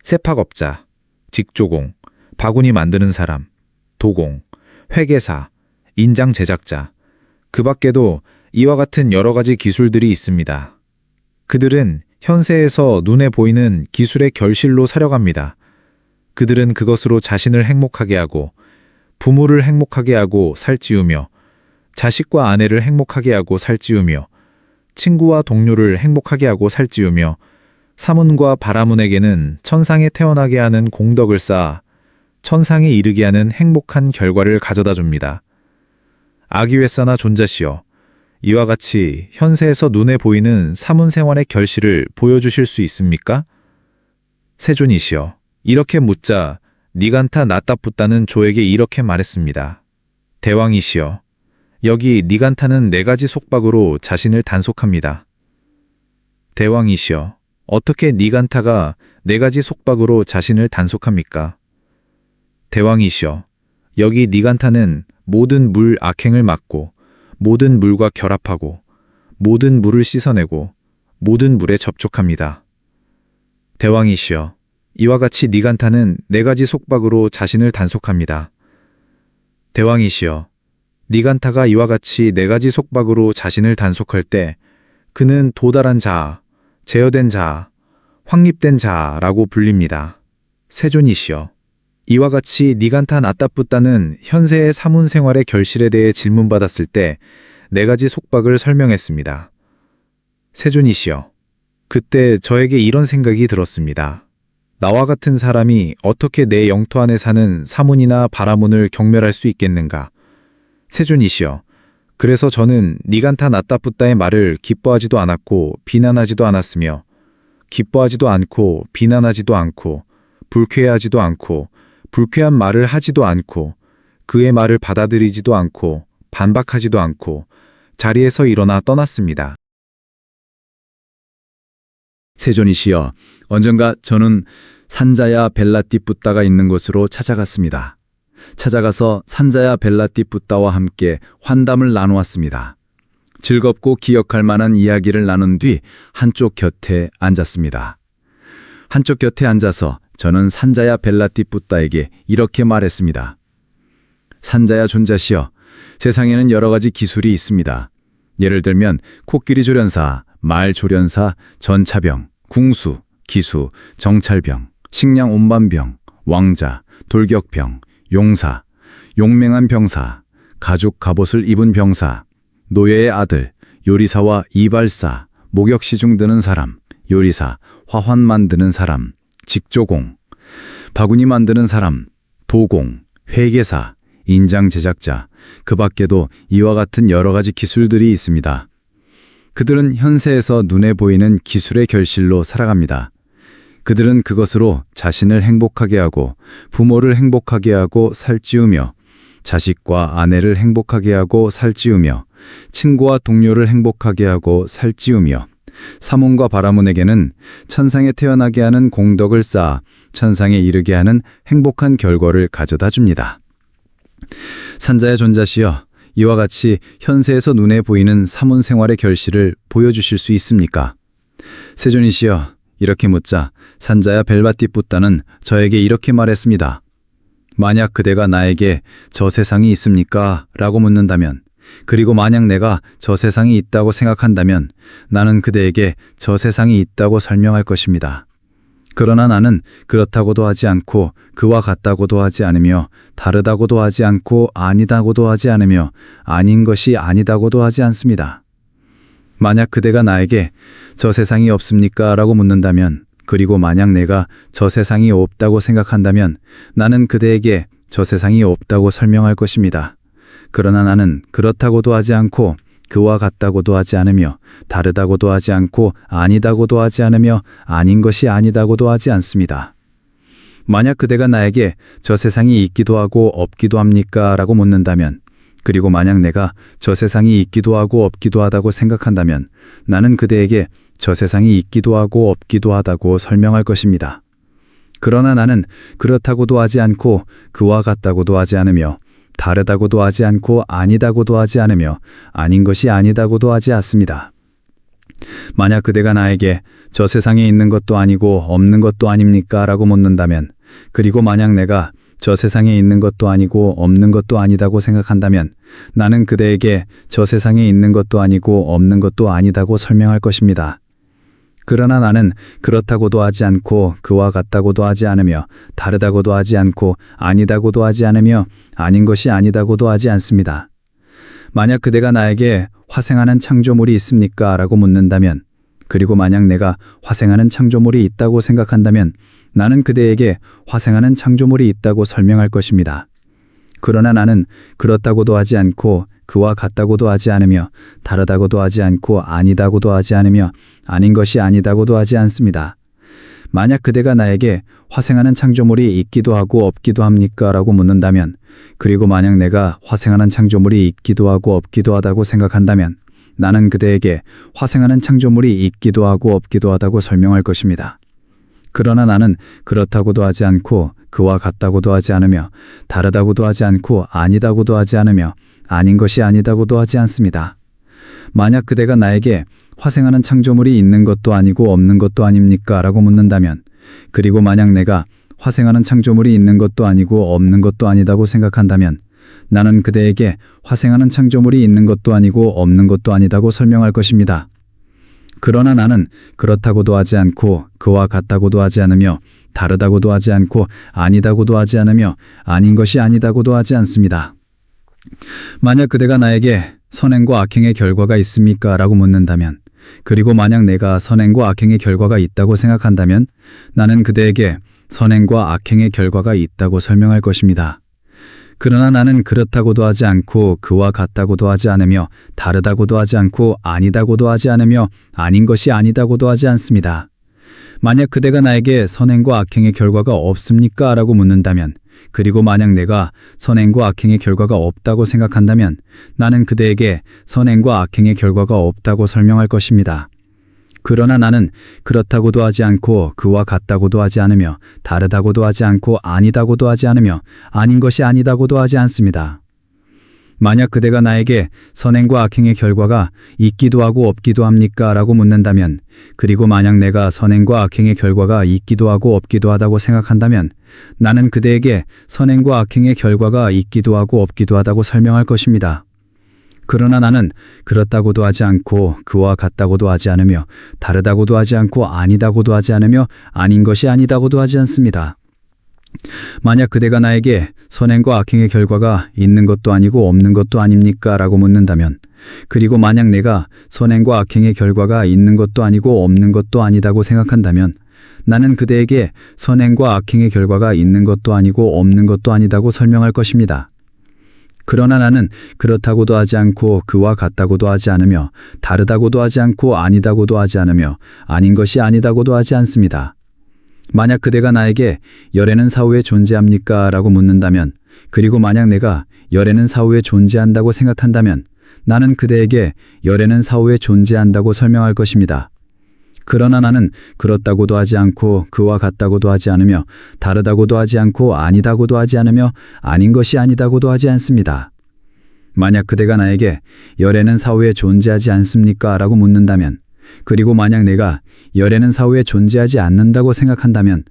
세팍업자, 직조공, 바구니 만드는 사람, 도공, 회계사, 인장 제작자, 그 밖에도 이와 같은 여러 가지 기술들이 있습니다. 그들은 현세에서 눈에 보이는 기술의 결실로 살아갑니다. 그들은 그것으로 자신을 행복하게 하고 부모를 행복하게 하고 살찌우며 자식과 아내를 행복하게 하고 살찌우며 친구와 동료를 행복하게 하고 살찌우며 사문과 바라문에게는 천상에 태어나게 하는 공덕을 쌓아 천상에 이르게 하는 행복한 결과를 가져다 줍니다. 아기웨사나 존자시여, 이와 같이 현세에서 눈에 보이는 사문생활의 결실을 보여주실 수 있습니까? 세존이시여, 이렇게 묻자 니간타 나타푸따는 조에게 이렇게 말했습니다. 대왕이시여, 여기 니간타는 4가지 속박으로 자신을 단속합니다. 대왕이시여, 어떻게 니간타가 4가지 속박으로 자신을 단속합니까? 대왕이시여, 여기 니간타는 모든 물 악행을 막고 모든 물과 결합하고 모든 물을 씻어내고 모든 물에 접촉합니다. 대왕이시여, 이와 같이 니간타는 4가지 속박으로 자신을 단속합니다. 대왕이시여, 니간타가 이와 같이 4가지 속박으로 자신을 단속할 때 그는 도달한 자아, 제어된 자아, 확립된 자아라고 불립니다. 세존이시여, 이와 같이 니간타 나타푸따는 현세의 사문 생활의 결실에 대해 질문받았을 때 4가지 속박을 설명했습니다. 세존이시여, 그때 저에게 이런 생각이 들었습니다. 나와 같은 사람이 어떻게 내 영토 안에 사는 사문이나 바라문을 경멸할 수 있겠는가? 세존이시여, 그래서 저는 니간타 나따뿌따의 말을 기뻐하지도 않았고 비난하지도 않았으며 기뻐하지도 않고 비난하지도 않고 불쾌해하지도 않고 불쾌한 말을 하지도 않고 그의 말을 받아들이지도 않고 반박하지도 않고 자리에서 일어나 떠났습니다. 세존이시여, 언젠가 저는 산자야 벨라띠뿌따가 있는 곳으로 찾아갔습니다. 찾아가서 산자야 벨라띠뿌따와 함께 환담을 나누었습니다. 즐겁고 기억할 만한 이야기를 나눈 뒤 한쪽 곁에 앉았습니다. 한쪽 곁에 앉아서 저는 산자야 벨라띠뿌따에게 이렇게 말했습니다. 산자야 존자시여, 세상에는 여러 가지 기술이 있습니다. 예를 들면 코끼리 조련사, 말 조련사, 전차병, 궁수, 기수, 정찰병, 식량 운반병, 왕자, 돌격병, 용사, 용맹한 병사, 가죽 갑옷을 입은 병사, 노예의 아들, 요리사와 이발사, 목역시중 드는 사람, 요리사, 화환 만드는 사람, 직조공, 바구니 만드는 사람, 도공, 회계사, 인장 제작자, 그 밖에도 이와 같은 여러 가지 기술들이 있습니다. 그들은 현세에서 눈에 보이는 기술의 결실로 살아갑니다. 그들은 그것으로 자신을 행복하게 하고 부모를 행복하게 하고 살찌우며 자식과 아내를 행복하게 하고 살찌우며 친구와 동료를 행복하게 하고 살찌우며 사문과 바라문에게는 천상에 태어나게 하는 공덕을 쌓아 천상에 이르게 하는 행복한 결과를 가져다 줍니다. 산자의 존자시여, 이와 같이 현세에서 눈에 보이는 사문 생활의 결실을 보여주실 수 있습니까? 세존이시여, 이렇게 묻자 산자야 벨바띠뿌따는 저에게 이렇게 말했습니다. 만약 그대가 나에게 저 세상이 있습니까? 라고 묻는다면, 그리고 만약 내가 저 세상이 있다고 생각한다면 나는 그대에게 저 세상이 있다고 설명할 것입니다. 그러나 나는 그렇다고도 하지 않고 그와 같다고도 하지 않으며 다르다고도 하지 않고 아니다고도 하지 않으며 아닌 것이 아니다고도 하지 않습니다. 만약 그대가 나에게 저 세상이 없습니까? 라고 묻는다면, 그리고 만약 내가 저 세상이 없다고 생각한다면 나는 그대에게 저 세상이 없다고 설명할 것입니다. 그러나 나는 그렇다고도 하지 않고 그와 같다고도 하지 않으며 다르다고도 하지 않고 아니다고도 하지 않으며 아닌 것이 아니다고도 하지 않습니다. 만약 그대가 나에게 저 세상이 있기도 하고 없기도 합니까? 라고 묻는다면, 그리고 만약 내가 저 세상이 있기도 하고 없기도 하다고 생각한다면 나는 그대에게 저 세상이 있기도 하고 없기도 하다고 설명할 것입니다. 그러나 나는 그렇다고도 하지 않고 그와 같다고도 하지 않으며 다르다고도 하지 않고 아니다고도 하지 않으며 아닌 것이 아니다고도 하지 않습니다. 만약 그대가 나에게 저 세상에 있는 것도 아니고 없는 것도 아닙니까? 라고 묻는다면, 그리고 만약 내가 저 세상에 있는 것도 아니고 없는 것도 아니다고 생각한다면 나는 그대에게 저 세상에 있는 것도 아니고 없는 것도 아니다고 설명할 것입니다. 그러나 나는 그렇다고도 하지 않고 그와 같다고도 하지 않으며 다르다고도 하지 않고 아니다고도 하지 않으며 아닌 것이 아니다고도 하지 않습니다. 만약 그대가 나에게 화생하는 창조물이 있습니까? 라고 묻는다면, 그리고 만약 내가 화생하는 창조물이 있다고 생각한다면 나는 그대에게 화생하는 창조물이 있다고 설명할 것입니다. 그러나 나는 그렇다고도 하지 않고 그와 같다고도 하지 않으며 다르다고도 하지 않고 아니다고도 하지 않으며 아닌 것이 아니다고도 하지 않습니다. 만약 그대가 나에게 화생하는 창조물이 있기도 하고 없기도 합니까? 라고 묻는다면, 그리고 만약 내가 화생하는 창조물이 있기도 하고 없기도 하다고 생각한다면 나는 그대에게 화생하는 창조물이 있기도 하고 없기도 하다고 설명할 것입니다. 그러나 나는 그렇다고도 하지 않고 그와 같다고도 하지 않으며 다르다고도 하지 않고 아니다고도 하지 않으며 아닌 것이 아니다고도 하지 않습니다. 만약 그대가 나에게 화생하는 창조물이 있는 것도 아니고 없는 것도 아닙니까? 라고 묻는다면, 그리고 만약 내가 화생하는 창조물이 있는 것도 아니고 없는 것도 아니다고 생각한다면 나는 그대에게 화생하는 창조물이 있는 것도 아니고 없는 것도 아니다고 설명할 것입니다. 그러나 나는 그렇다고도 하지 않고 그와 같다고도 하지 않으며 다르다고도 하지 않고 아니다고도 하지 않으며 아닌 것이 아니다고도 하지 않습니다. 만약 그대가 나에게 선행과 악행의 결과가 있습니까? 라고 묻는다면, 그리고 만약 내가 선행과 악행의 결과가 있다고 생각한다면 나는 그대에게 선행과 악행의 결과가 있다고 설명할 것입니다. 그러나 나는 그렇다고도 하지 않고 그와 같다고도 하지 않으며 다르다고도 하지 않고 아니다고도 하지 않으며 아닌 것이 아니다고도 하지 않습니다. 만약 그대가 나에게 선행과 악행의 결과가 없습니까? 라고 묻는다면, 그리고 만약 내가 선행과 악행의 결과가 없다고 생각한다면 나는 그대에게 선행과 악행의 결과가 없다고 설명할 것입니다. 그러나 나는 그렇다고도 하지 않고 그와 같다고도 하지 않으며 다르다고도 하지 않고 아니다고도 하지 않으며 아닌 것이 아니다고도 하지 않습니다. 만약 그대가 나에게 선행과 악행의 결과가 있기도 하고 없기도 합니까? 라고 묻는다면, 그리고 만약 내가 선행과 악행의 결과가 있기도 하고 없기도 하다고 생각한다면 나는 그대에게 선행과 악행의 결과가 있기도 하고 없기도 하다고 설명할 것입니다. 그러나 나는 그렇다고도 하지 않고 그와 같다고도 하지 않으며 다르다고도 하지 않고 아니다고도 하지 않으며 아닌 것이 아니다고도 하지 않습니다. 만약 그대가 나에게 선행과 악행의 결과가 있는 것도 아니고 없는 것도 아닙니까? 라고 묻는다면, 그리고 만약 내가 선행과 악행의 결과가 있는 것도 아니고 없는 것도 아니다고 생각한다면 나는 그대에게 선행과 악행의 결과가 있는 것도 아니고 없는 것도 아니다고 설명할 것입니다. 그러나 나는 그렇다고도 하지 않고 그와 같다고도 하지 않으며 다르다고도 하지 않고 아니다고도 하지 않으며 아닌 것이 아니다고도 하지 않습니다. 만약 그대가 나에게 열애는 사후에 존재합니까? 라고 묻는다면, 그리고 만약 내가 열애는 사후에 존재한다고 생각한다면 나는 그대에게 열애는 사후에 존재한다고 설명할 것입니다. 그러나 나는 그렇다고도 하지 않고 그와 같다고도 하지 않으며 다르다고도 하지 않고 아니다고도 하지 않으며 아닌 것이 아니다고도 하지 않습니다. 만약 그대가 나에게 열애는 사후에 존재하지 않습니까? 라고 묻는다면, 그리고 만약 내가 열애는 사후에 존재하지 않는다고 생각한다면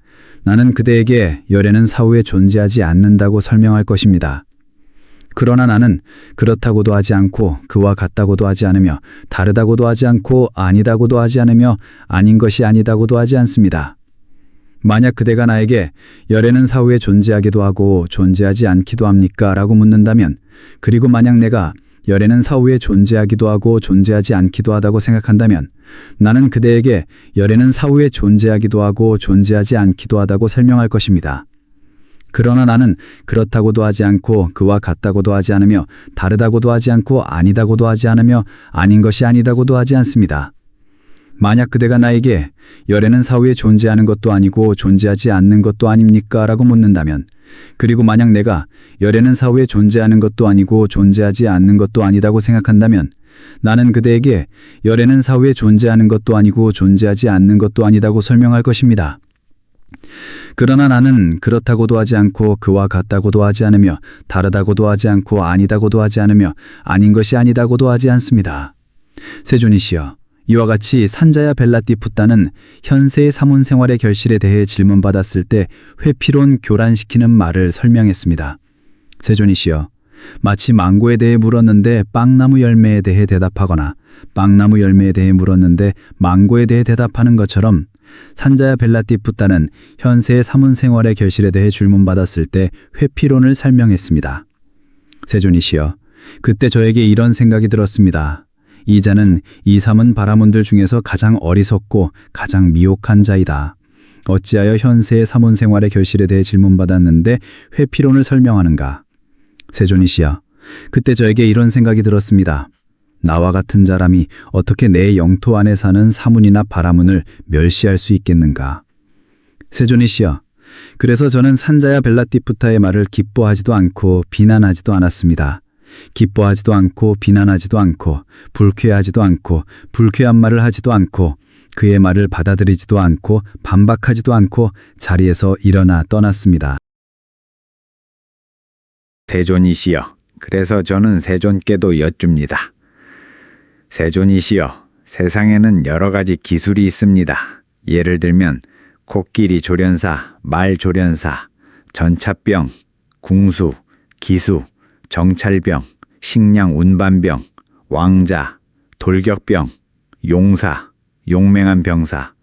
나는 그대에게 열애는 사후에 존재하지 않는다고 설명할 것입니다. 그러나 나는 그렇다고도 하지 않고 그와 같다고도 하지 않으며 다르다고도 하지 않고 아니다고도 하지 않으며 아닌 것이 아니다고도 하지 않습니다. 만약 그대가 나에게 열애는 사후에 존재하기도 하고 존재하지 않기도 합니까? 라고 묻는다면, 그리고 만약 내가 열애는 사후에 존재하기도 하고 존재하지 않기도 하다고 생각한다면 나는 그대에게 열애는 사후에 존재하기도 하고 존재하지 않기도 하다고 설명할 것입니다. 그러나 나는 그렇다고도 하지 않고 그와 같다고도 하지 않으며 다르다고도 하지 않고 아니다고도 하지 않으며 아닌 것이 아니다고도 하지 않습니다. 만약 그대가 나에게 열애는 사후에 존재하는 것도 아니고 존재하지 않는 것도 아닙니까? 라고 묻는다면, 그리고 만약 내가 열애는 사후에 존재하는 것도 아니고 존재하지 않는 것도 아니다고 생각한다면 나는 그대에게 열애는 사후에 존재하는 것도 아니고 존재하지 않는 것도 아니다고 설명할 것입니다. 그러나 나는 그렇다고도 하지 않고 그와 같다고도 하지 않으며 다르다고도 하지 않고 아니다고도 하지 않으며 아닌 것이 아니다고도 하지 않습니다. 세존이시여, 이와 같이 산자야 벨라티푸타는 현세의 사문 생활의 결실에 대해 질문받았을 때 회피론 교란시키는 말을 설명했습니다. 세존이시여, 마치 망고에 대해 물었는데 빵나무 열매에 대해 대답하거나 빵나무 열매에 대해 물었는데 망고에 대해 대답하는 것처럼 산자야 벨라티푸타는 현세의 사문 생활의 결실에 대해 질문받았을 때 회피론을 설명했습니다. 세존이시여, 그때 저에게 이런 생각이 들었습니다. 이 자는 이 삼은 바라문들 중에서 가장 어리석고 가장 미혹한 자이다. 어찌하여 현세의 사문 생활의 결실에 대해 질문받았는데 회피론을 설명하는가? 세존이시여, 그때 저에게 이런 생각이 들었습니다. 나와 같은 사람이 어떻게 내 영토 안에 사는 사문이나 바라문을 멸시할 수 있겠는가? 세존이시여, 그래서 저는 산자야 벨라티푸타의 말을 기뻐하지도 않고 비난하지도 않았습니다. 기뻐하지도 않고 비난하지도 않고 불쾌하지도 않고 불쾌한 말을 하지도 않고 그의 말을 받아들이지도 않고 반박하지도 않고 자리에서 일어나 떠났습니다. 세존이시여, 그래서 저는 세존께도 여쭙니다. 세존이시여, 세상에는 여러 가지 기술이 있습니다. 예를 들면 코끼리 조련사, 말 조련사, 전차병, 궁수, 기수, 정찰병, 식량 운반병, 왕자, 돌격병, 용사, 용맹한 병사,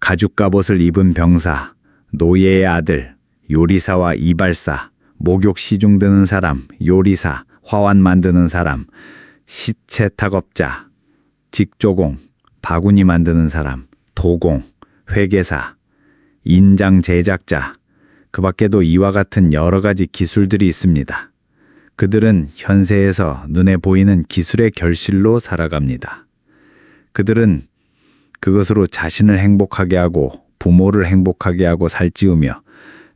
가죽 갑옷을 입은 병사, 노예의 아들, 요리사와 이발사, 목욕 시중 드는 사람, 요리사, 화환 만드는 사람, 시체 탁업자, 직조공, 바구니 만드는 사람, 도공, 회계사, 인장 제작자, 그 밖에도 이와 같은 여러 가지 기술들이 있습니다. 그들은 현세에서 눈에 보이는 기술의 결실로 살아갑니다. 그들은 그것으로 자신을 행복하게 하고 부모를 행복하게 하고 살찌우며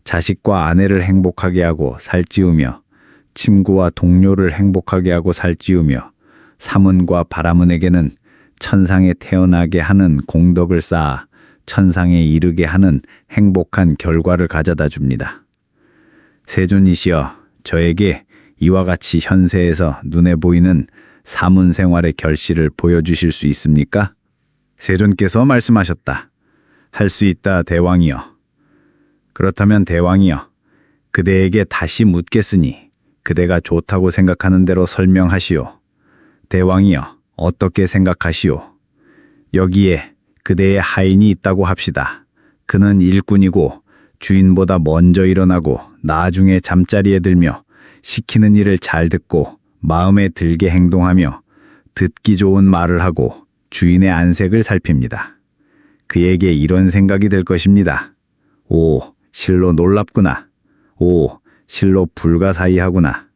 자식과 아내를 행복하게 하고 살찌우며 친구와 동료를 행복하게 하고 살찌우며 사문과 바라문에게는 천상에 태어나게 하는 공덕을 쌓아 천상에 이르게 하는 행복한 결과를 가져다 줍니다. 세존이시여, 저에게 이와 같이 현세에서 눈에 보이는 사문 생활의 결실을 보여주실 수 있습니까? 세존께서 말씀하셨다. 할 수 있다, 대왕이여. 그렇다면 대왕이여, 그대에게 다시 묻겠으니 그대가 좋다고 생각하는 대로 설명하시오. 대왕이여, 어떻게 생각하시오? 여기에 그대의 하인이 있다고 합시다. 그는 일꾼이고 주인보다 먼저 일어나고 나중에 잠자리에 들며 시키는 일을 잘 듣고 마음에 들게 행동하며 듣기 좋은 말을 하고 주인의 안색을 살핍니다. 그에게 이런 생각이 들 것입니다. 오, 실로 놀랍구나. 오, 실로 불가사의하구나.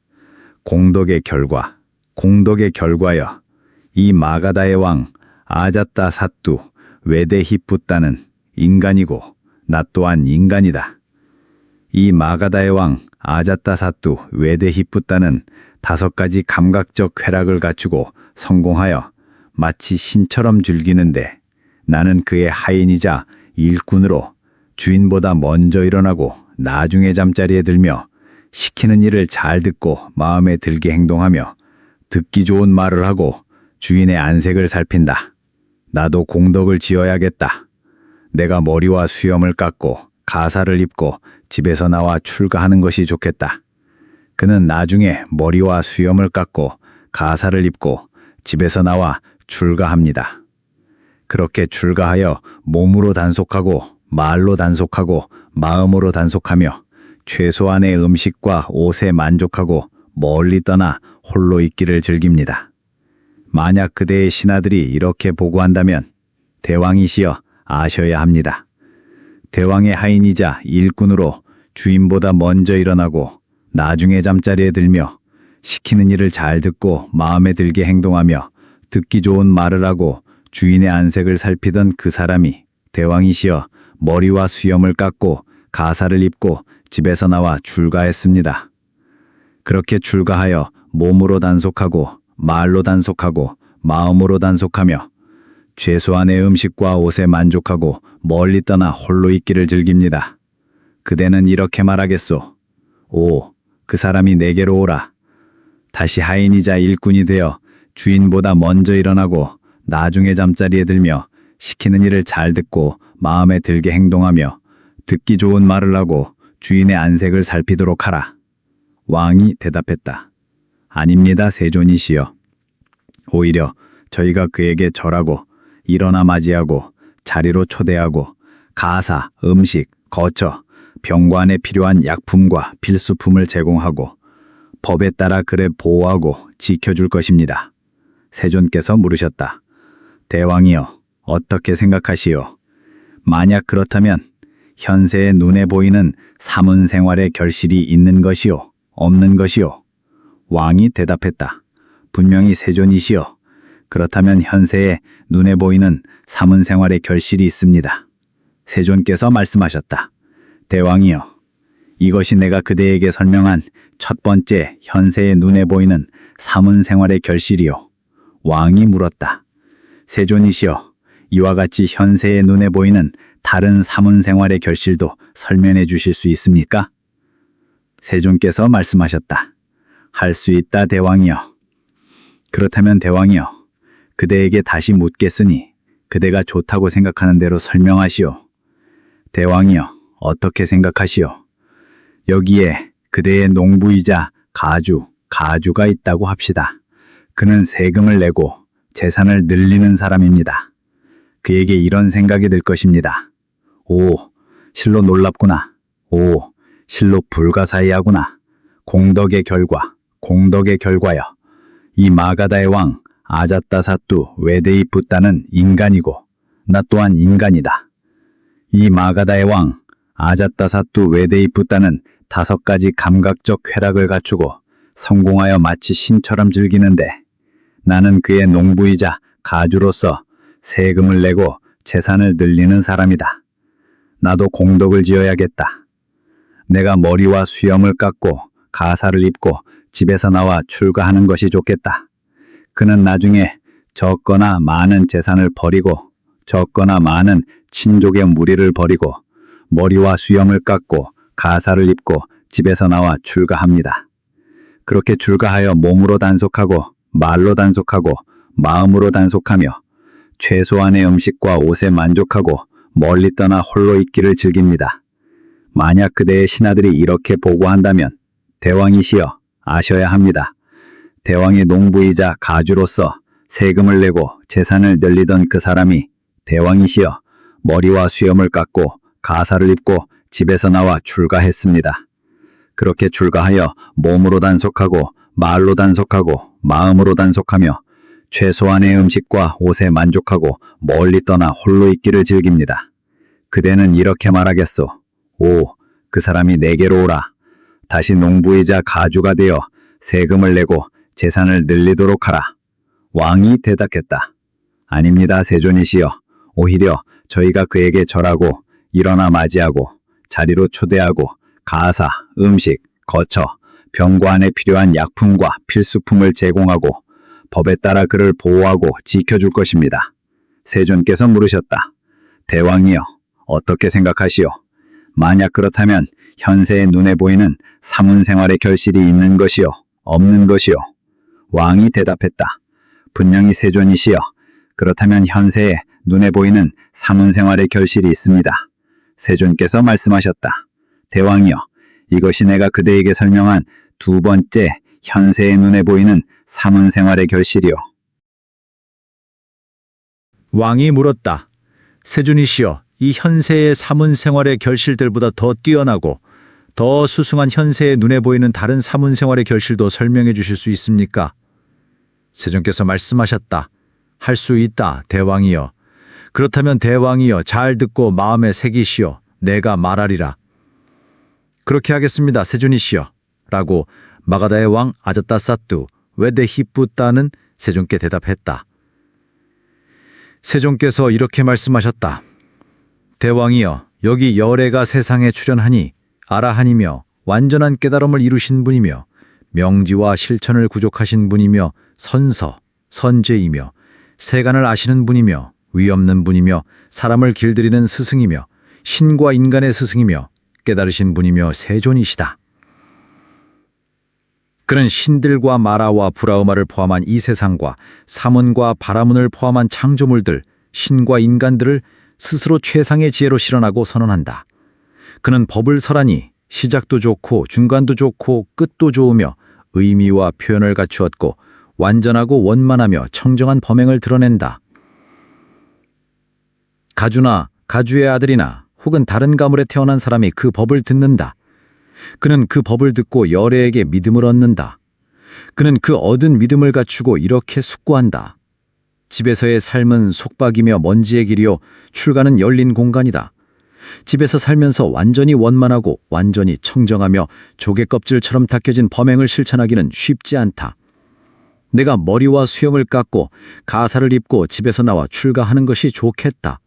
공덕의 결과여. 이 마가다의 왕 아자따 사뚜 외대히붓다는 인간이고 나 또한 인간이다. 이 마가다의 왕 아자따 사뚜 외대히붓다는 5가지 감각적 쾌락을 갖추고 성공하여 마치 신처럼 즐기는데 나는 그의 하인이자 일꾼으로 주인보다 먼저 일어나고 나중에 잠자리에 들며 시키는 일을 잘 듣고 마음에 들게 행동하며 듣기 좋은 말을 하고 주인의 안색을 살핀다. 나도 공덕을 지어야겠다. 내가 머리와 수염을 깎고 가사를 입고 집에서 나와 출가하는 것이 좋겠다. 그는 나중에 머리와 수염을 깎고 가사를 입고 집에서 나와 출가합니다. 그렇게 출가하여 몸으로 단속하고 말로 단속하고 마음으로 단속하며 최소한의 음식과 옷에 만족하고 멀리 떠나 홀로 있기를 즐깁니다. 만약 그대의 신하들이 이렇게 보고한다면 대왕이시여 아셔야 합니다. 대왕의 하인이자 일꾼으로 주인보다 먼저 일어나고 나중에 잠자리에 들며 시키는 일을 잘 듣고 마음에 들게 행동하며 듣기 좋은 말을 하고 주인의 안색을 살피던 그 사람이 대왕이시여 머리와 수염을 깎고 가사를 입고 집에서 나와 출가했습니다. 그렇게 출가하여 몸으로 단속하고 말로 단속하고 마음으로 단속하며 최소한의 음식과 옷에 만족하고 멀리 떠나 홀로 있기를 즐깁니다. 그대는 이렇게 말하겠소. 오, 그 사람이 내게로 오라. 다시 하인이자 일꾼이 되어 주인보다 먼저 일어나고 나중에 잠자리에 들며 시키는 일을 잘 듣고 마음에 들게 행동하며 듣기 좋은 말을 하고 주인의 안색을 살피도록 하라. 왕이 대답했다. 아닙니다, 세존이시여. 오히려 저희가 그에게 절하고 일어나 맞이하고 자리로 초대하고 가사, 음식, 거처, 병관에 필요한 약품과 필수품을 제공하고 법에 따라 그를 보호하고 지켜줄 것입니다. 세존께서 물으셨다. 대왕이여, 어떻게 생각하시오? 만약 그렇다면 현세의 눈에 보이는 사문 생활의 결실이 있는 것이오, 없는 것이오? 왕이 대답했다. 분명히 세존이시여. 그렇다면 현세에 눈에 보이는 사문 생활의 결실이 있습니다. 세존께서 말씀하셨다. 대왕이여, 이것이 내가 그대에게 설명한 첫 번째 현세의 눈에 보이는 사문 생활의 결실이요. 왕이 물었다. 세존이시여, 이와 같이 현세의 눈에 보이는 다른 사문 생활의 결실도 설명해 주실 수 있습니까? 세존께서 말씀하셨다. 할 수 있다, 대왕이여. 그렇다면 대왕이여, 그대에게 다시 묻겠으니 그대가 좋다고 생각하는 대로 설명하시오. 대왕이여, 어떻게 생각하시오? 여기에 그대의 농부이자 가주가 있다고 합시다. 그는 세금을 내고 재산을 늘리는 사람입니다. 그에게 이런 생각이 들 것입니다. 오, 실로 놀랍구나. 오, 실로 불가사의하구나. 공덕의 결과여. 이 마가다의 왕 아자따사뚜 외대히붓다는 인간이고 나 또한 인간이다. 이 마가다의 왕 아자따사뚜 외대히붓다는 5가지 감각적 쾌락을 갖추고 성공하여 마치 신처럼 즐기는데 나는 그의 농부이자 가주로서 세금을 내고 재산을 늘리는 사람이다. 나도 공덕을 지어야겠다. 내가 머리와 수염을 깎고 가사를 입고 집에서 나와 출가하는 것이 좋겠다. 그는 나중에 적거나 많은 재산을 버리고 적거나 많은 친족의 무리를 버리고 머리와 수염을 깎고 가사를 입고 집에서 나와 출가합니다. 그렇게 출가하여 몸으로 단속하고 말로 단속하고 마음으로 단속하며 최소한의 음식과 옷에 만족하고 멀리 떠나 홀로 있기를 즐깁니다. 만약 그대의 신하들이 이렇게 보고한다면 대왕이시여 아셔야 합니다. 대왕의 농부이자 가주로서 세금을 내고 재산을 늘리던 그 사람이 대왕이시여 머리와 수염을 깎고 가사를 입고 집에서 나와 출가했습니다. 그렇게 출가하여 몸으로 단속하고 말로 단속하고 마음으로 단속하며 최소한의 음식과 옷에 만족하고 멀리 떠나 홀로 있기를 즐깁니다. 그대는 이렇게 말하겠소. 오, 그 사람이 내게로 오라. 다시 농부이자 가주가 되어 세금을 내고 재산을 늘리도록 하라. 왕이 대답했다. 아닙니다, 세존이시여. 오히려 저희가 그에게 절하고 일어나 맞이하고 자리로 초대하고 가사, 음식, 거처, 병관에 필요한 약품과 필수품을 제공하고 법에 따라 그를 보호하고 지켜줄 것입니다. 세존께서 물으셨다. 대왕이여, 어떻게 생각하시오? 만약 그렇다면 현세의 눈에 보이는 사문생활의 결실이 있는 것이요, 없는 것이요? 왕이 대답했다. 분명히 세존이시여. 그렇다면 현세에 눈에 보이는 사문생활의 결실이 있습니다. 세존께서 말씀하셨다. 대왕이여, 이것이 내가 그대에게 설명한 두 번째 현세의 눈에 보이는 사문생활의 결실이요. 왕이 물었다. 세존이시여, 이 현세의 사문생활의 결실들보다 더 뛰어나고 더 수승한 현세의 눈에 보이는 다른 사문생활의 결실도 설명해 주실 수 있습니까? 세존께서 말씀하셨다. 할 수 있다, 대왕이여. 그렇다면 대왕이여 잘 듣고 마음에 새기시오. 내가 말하리라. 그렇게 하겠습니다, 세존이시여. 라고 마가다의 왕 아자따사뚜 웨데히뿌따는 세존께 대답했다. 세존께서 이렇게 말씀하셨다. 대왕이여, 여기 열애가 세상에 출현하니 아라한이며 완전한 깨달음을 이루신 분이며 명지와 실천을 구족하신 분이며 선서, 선제이며 세간을 아시는 분이며 위없는 분이며 사람을 길들이는 스승이며 신과 인간의 스승이며 깨달으신 분이며 세존이시다. 그는 신들과 마라와 브라우마를 포함한 이 세상과 사문과 바라문을 포함한 창조물들, 신과 인간들을 스스로 최상의 지혜로 실현하고 선언한다. 그는 법을 설하니 시작도 좋고 중간도 좋고 끝도 좋으며 의미와 표현을 갖추었고 완전하고 원만하며 청정한 범행을 드러낸다. 가주나 가주의 아들이나 혹은 다른 가물에 태어난 사람이 그 법을 듣는다. 그는 그 법을 듣고 열애에게 믿음을 얻는다. 그는 그 얻은 믿음을 갖추고 이렇게 숙고한다. 집에서의 삶은 속박이며 먼지의 길이요 출가는 열린 공간이다. 집에서 살면서 완전히 원만하고 완전히 청정하며 조개껍질처럼 닦여진 범행을 실천하기는 쉽지 않다. 내가 머리와 수염을 깎고 가사를 입고 집에서 나와 출가하는 것이 좋겠다.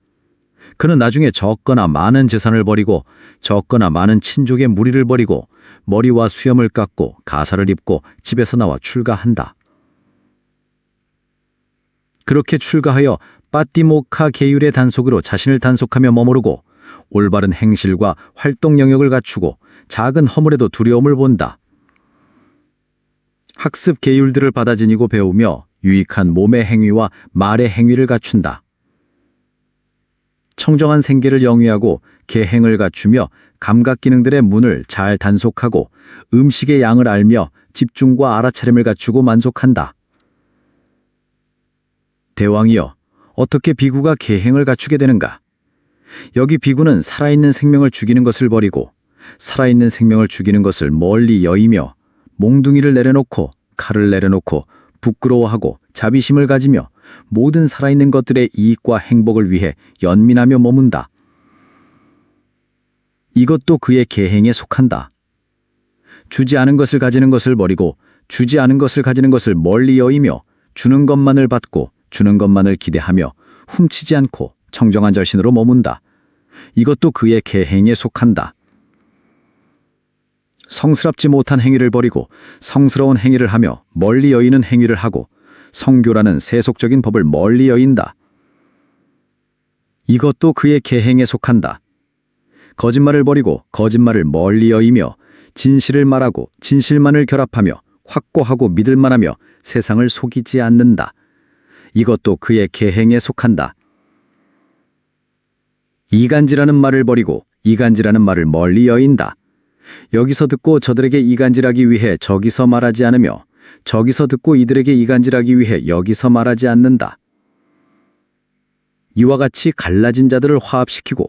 그는 나중에 적거나 많은 재산을 버리고 적거나 많은 친족의 무리를 버리고 머리와 수염을 깎고 가사를 입고 집에서 나와 출가한다. 그렇게 출가하여 빠띠모카 계율의 단속으로 자신을 단속하며 머무르고 올바른 행실과 활동 영역을 갖추고 작은 허물에도 두려움을 본다. 학습 계율들을 받아 지니고 배우며 유익한 몸의 행위와 말의 행위를 갖춘다. 청정한 생계를 영위하고 계행을 갖추며 감각 기능들의 문을 잘 단속하고 음식의 양을 알며 집중과 알아차림을 갖추고 만족한다. 대왕이여, 어떻게 비구가 계행을 갖추게 되는가? 여기 비구는 살아있는 생명을 죽이는 것을 버리고 살아있는 생명을 죽이는 것을 멀리 여의며 몽둥이를 내려놓고 칼을 내려놓고 부끄러워하고 자비심을 가지며 모든 살아있는 것들의 이익과 행복을 위해 연민하며 머문다. 이것도 그의 계행에 속한다. 주지 않은 것을 가지는 것을 버리고 주지 않은 것을 가지는 것을 멀리 여의며 주는 것만을 받고 주는 것만을 기대하며 훔치지 않고 청정한 절신으로 머문다. 이것도 그의 계행에 속한다. 성스럽지 못한 행위를 버리고 성스러운 행위를 하며 멀리 여의는 행위를 하고 성교라는 세속적인 법을 멀리 여인다. 이것도 그의 계행에 속한다. 거짓말을 버리고 거짓말을 멀리 여의며 진실을 말하고 진실만을 결합하며 확고하고 믿을 만하며 세상을 속이지 않는다. 이것도 그의 계행에 속한다. 이간질하는 말을 버리고 이간질하는 말을 멀리 여인다. 여기서 듣고 저들에게 이간질하기 위해 저기서 말하지 않으며 저기서 듣고 이들에게 이간질하기 위해 여기서 말하지 않는다. 이와 같이 갈라진 자들을 화합시키고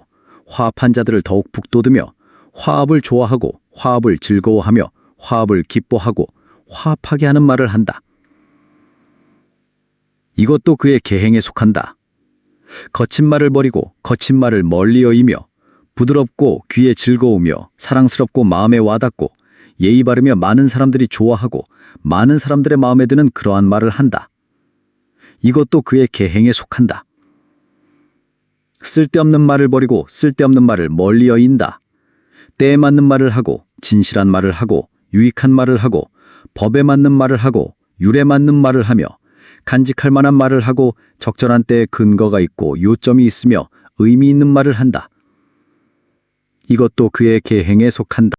화합한 자들을 더욱 북돋으며 화합을 좋아하고 화합을 즐거워하며 화합을 기뻐하고 화합하게 하는 말을 한다. 이것도 그의 계행에 속한다. 거친 말을 버리고 거친 말을 멀리 여의며 부드럽고 귀에 즐거우며 사랑스럽고 마음에 와닿고 예의 바르며 많은 사람들이 좋아하고 많은 사람들의 마음에 드는 그러한 말을 한다. 이것도 그의 계행에 속한다. 쓸데없는 말을 버리고 쓸데없는 말을 멀리 여인다. 때에 맞는 말을 하고 진실한 말을 하고 유익한 말을 하고 법에 맞는 말을 하고 율에 맞는 말을 하며 간직할 만한 말을 하고 적절한 때에 근거가 있고 요점이 있으며 의미 있는 말을 한다. 이것도 그의 계행에 속한다.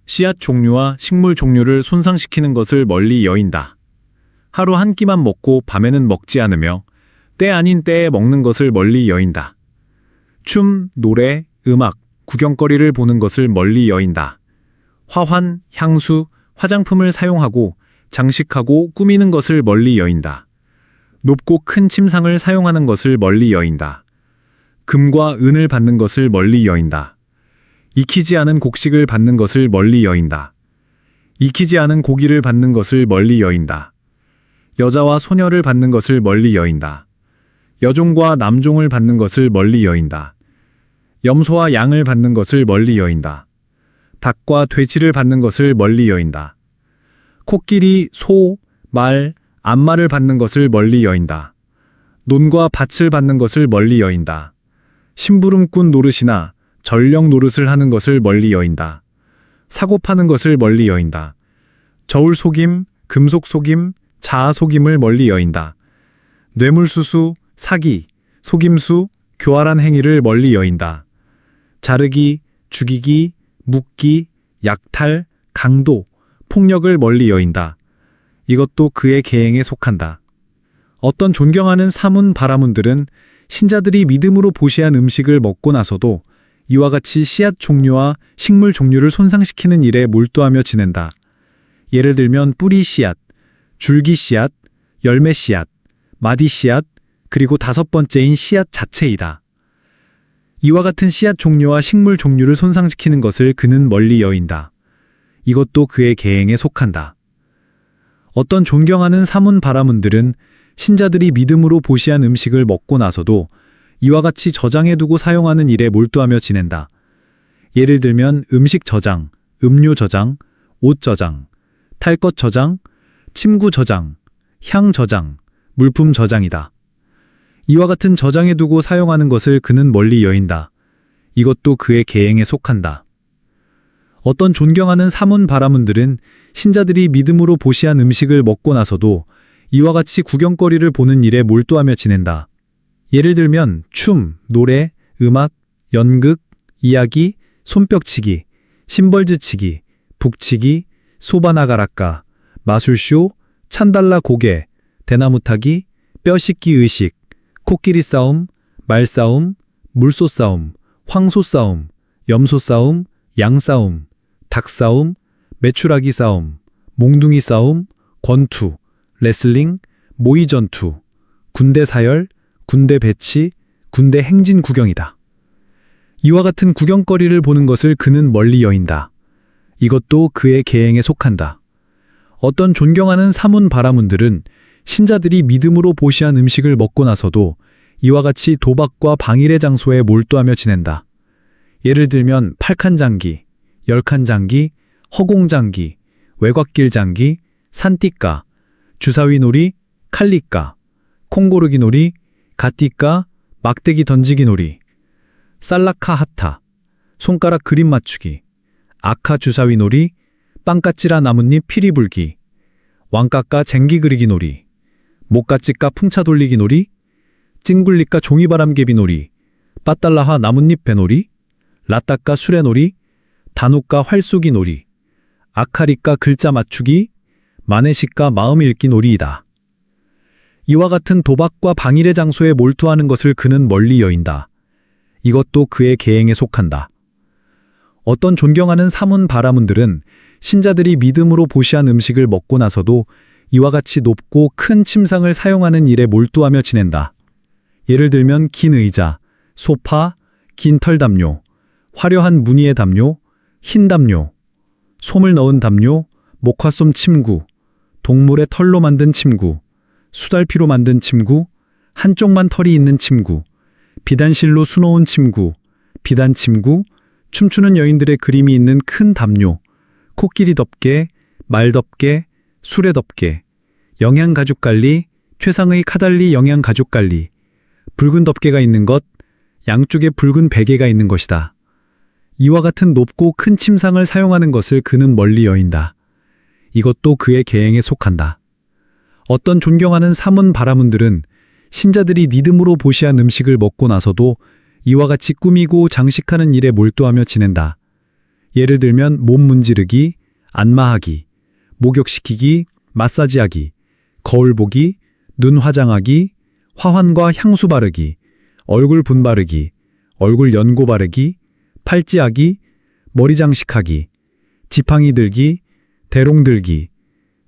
씨앗 종류와 식물 종류를 손상시키는 것을 멀리 여인다. 하루 한 끼만 먹고 밤에는 먹지 않으며 때 아닌 때에 먹는 것을 멀리 여인다. 춤, 노래, 음악, 구경거리를 보는 것을 멀리 여인다. 화환, 향수, 화장품을 사용하고 장식하고 꾸미는 것을 멀리 여인다. 높고 큰 침상을 사용하는 것을 멀리 여인다. 금과 은을 받는 것을 멀리 여인다. 익히지 않은 곡식을 받는 것을 멀리 여인다. 익히지 않은 고기를 받는 것을 멀리 여인다. 여자와 소녀를 받는 것을 멀리 여인다. 여종과 남종을 받는 것을 멀리 여인다. 염소와 양을 받는 것을 멀리 여인다. 닭과 돼지를 받는 것을 멀리 여인다. 코끼리, 소, 말, 암말을 받는 것을 멀리 여인다. 논과 밭을 받는 것을 멀리 여인다. 심부름꾼 노릇이나 전령 노릇을 하는 것을 멀리 여인다. 사고 파는 것을 멀리 여인다. 저울 속임, 금속 속임, 자아 속임을 멀리 여인다. 뇌물수수, 사기, 속임수, 교활한 행위를 멀리 여인다. 자르기, 죽이기, 묻기, 약탈, 강도, 폭력을 멀리 여인다. 이것도 그의 계행에 속한다. 어떤 존경하는 사문 바라문들은 신자들이 믿음으로 보시한 음식을 먹고 나서도 이와 같이 씨앗 종류와 식물 종류를 손상시키는 일에 몰두하며 지낸다. 예를 들면 뿌리 씨앗, 줄기 씨앗, 열매 씨앗, 마디 씨앗, 그리고 다섯 번째인 씨앗 자체이다. 이와 같은 씨앗 종류와 식물 종류를 손상시키는 것을 그는 멀리 여인다. 이것도 그의 계행에 속한다. 어떤 존경하는 사문 바라문들은 신자들이 믿음으로 보시한 음식을 먹고 나서도 이와 같이 저장해 두고 사용하는 일에 몰두하며 지낸다. 예를 들면 음식 저장, 음료 저장, 옷 저장, 탈 것 저장, 침구 저장, 향 저장, 물품 저장이다. 이와 같은 저장해 두고 사용하는 것을 그는 멀리 여인다. 이것도 그의 계행에 속한다. 어떤 존경하는 사문 바라문들은 신자들이 믿음으로 보시한 음식을 먹고 나서도 이와 같이 구경거리를 보는 일에 몰두하며 지낸다. 예를 들면 춤, 노래, 음악, 연극, 이야기, 손뼉치기, 심벌즈치기, 북치기, 소바나가라까, 마술쇼, 찬달라 고개, 대나무 타기, 뼈 씻기 의식, 코끼리 싸움, 말싸움, 물소 싸움, 황소 싸움, 염소 싸움, 양 싸움, 닭 싸움, 메추라기 싸움, 몽둥이 싸움, 권투, 레슬링, 모의 전투, 군대 사열, 군대 배치, 군대 행진 구경이다. 이와 같은 구경거리를 보는 것을 그는 멀리 여인다. 이것도 그의 계행에 속한다. 어떤 존경하는 사문 바라문들은 신자들이 믿음으로 보시한 음식을 먹고 나서도 이와 같이 도박과 방일의 장소에 몰두하며 지낸다. 예를 들면 8칸 장기, 10칸 장기, 허공 장기, 외곽길 장기, 산띠까, 주사위 놀이, 칼리까, 콩고르기 놀이, 가띠까, 막대기 던지기 놀이, 살라카 하타, 손가락 그림 맞추기, 아카 주사위 놀이, 빵까찌라 나뭇잎 피리 불기, 왕까까 쟁기 그리기 놀이, 목까찌까 풍차 돌리기 놀이, 찡굴리까 종이바람개비 놀이, 빠달라하 나뭇잎 배놀이, 라따까 수레놀이, 다누까 활쏘기 놀이, 아카리까 글자 맞추기, 마네시까 마음 읽기 놀이이다. 이와 같은 도박과 방일의 장소에 몰두하는 것을 그는 멀리 여인다. 이것도 그의 계행에 속한다. 어떤 존경하는 사문 바라문들은 신자들이 믿음으로 보시한 음식을 먹고 나서도 이와 같이 높고 큰 침상을 사용하는 일에 몰두하며 지낸다. 예를 들면 긴 의자, 소파, 긴 털담요, 화려한 무늬의 담요, 흰 담요, 솜을 넣은 담요, 목화솜 침구, 동물의 털로 만든 침구, 수달피로 만든 침구, 한쪽만 털이 있는 침구, 비단실로 수놓은 침구, 비단 침구, 춤추는 여인들의 그림이 있는 큰 담요, 코끼리 덮개, 말 덮개, 수레 덮개, 영양 가죽 갈리, 최상의 카달리 영양 가죽 갈리, 붉은 덮개가 있는 것, 양쪽에 붉은 베개가 있는 것이다. 이와 같은 높고 큰 침상을 사용하는 것을 그는 멀리 여인다. 이것도 그의 계행에 속한다. 어떤 존경하는 사문 바라문들은 신자들이 믿음으로 보시한 음식을 먹고 나서도 이와 같이 꾸미고 장식하는 일에 몰두하며 지낸다. 예를 들면 몸 문지르기, 안마하기, 목욕시키기, 마사지하기, 거울 보기, 눈 화장하기, 화환과 향수 바르기, 얼굴 분 바르기, 얼굴 연고 바르기, 팔찌하기, 머리 장식하기, 지팡이 들기, 대롱 들기,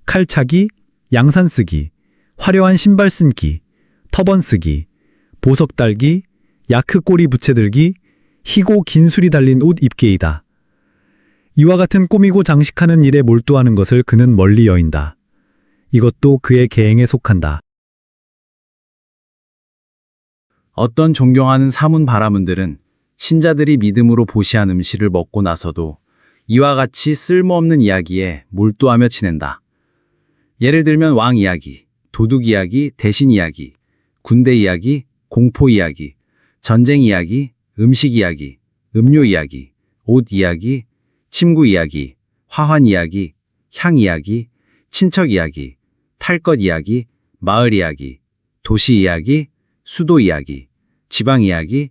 칼 차기, 양산 쓰기, 화려한 신발 신기, 터번 쓰기, 보석 달기, 야크 꼬리 부채 들기, 희고 긴 술이 달린 옷 입게이다. 이와 같은 꾸미고 장식하는 일에 몰두하는 것을 그는 멀리 여인다. 이것도 그의 계행에 속한다. 어떤 존경하는 사문 바라문들은 신자들이 믿음으로 보시한 음식을 먹고 나서도 이와 같이 쓸모없는 이야기에 몰두하며 지낸다. 예를 들면 왕 이야기, 도둑 이야기, 대신 이야기, 군대 이야기, 공포 이야기, 전쟁 이야기, 음식 이야기, 음료 이야기, 옷 이야기, 침구 이야기, 화환 이야기, 향 이야기, 친척 이야기, 탈 것 이야기, 마을 이야기, 도시 이야기, 수도 이야기, 지방 이야기,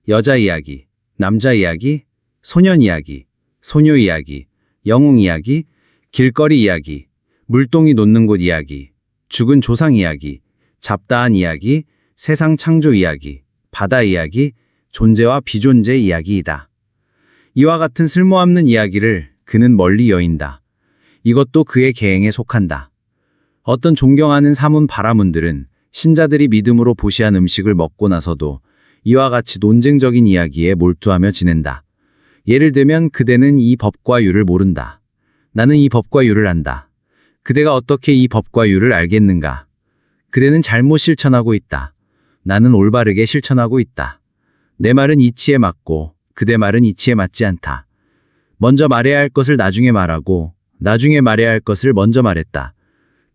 여자 이야기, 남자 이야기, 소년 이야기, 소녀 이야기, 영웅 이야기, 길거리 이야기, 물동이 놓는 곳 이야기, 죽은 조상 이야기, 잡다한 이야기, 세상 창조 이야기, 바다 이야기, 존재와 비존재 이야기이다. 이와 같은 쓸모없는 이야기를 그는 멀리 여인다. 이것도 그의 계행에 속한다. 어떤 존경하는 사문 바라문들은 신자들이 믿음으로 보시한 음식을 먹고 나서도 이와 같이 논쟁적인 이야기에 몰두하며 지낸다. 예를 들면 그대는 이 법과 율을 모른다. 나는 이 법과 율을 안다. 그대가 어떻게 이 법과 율을 알겠는가? 그대는 잘못 실천하고 있다. 나는 올바르게 실천하고 있다. 내 말은 이치에 맞고 그대 말은 이치에 맞지 않다. 먼저 말해야 할 것을 나중에 말하고 나중에 말해야 할 것을 먼저 말했다.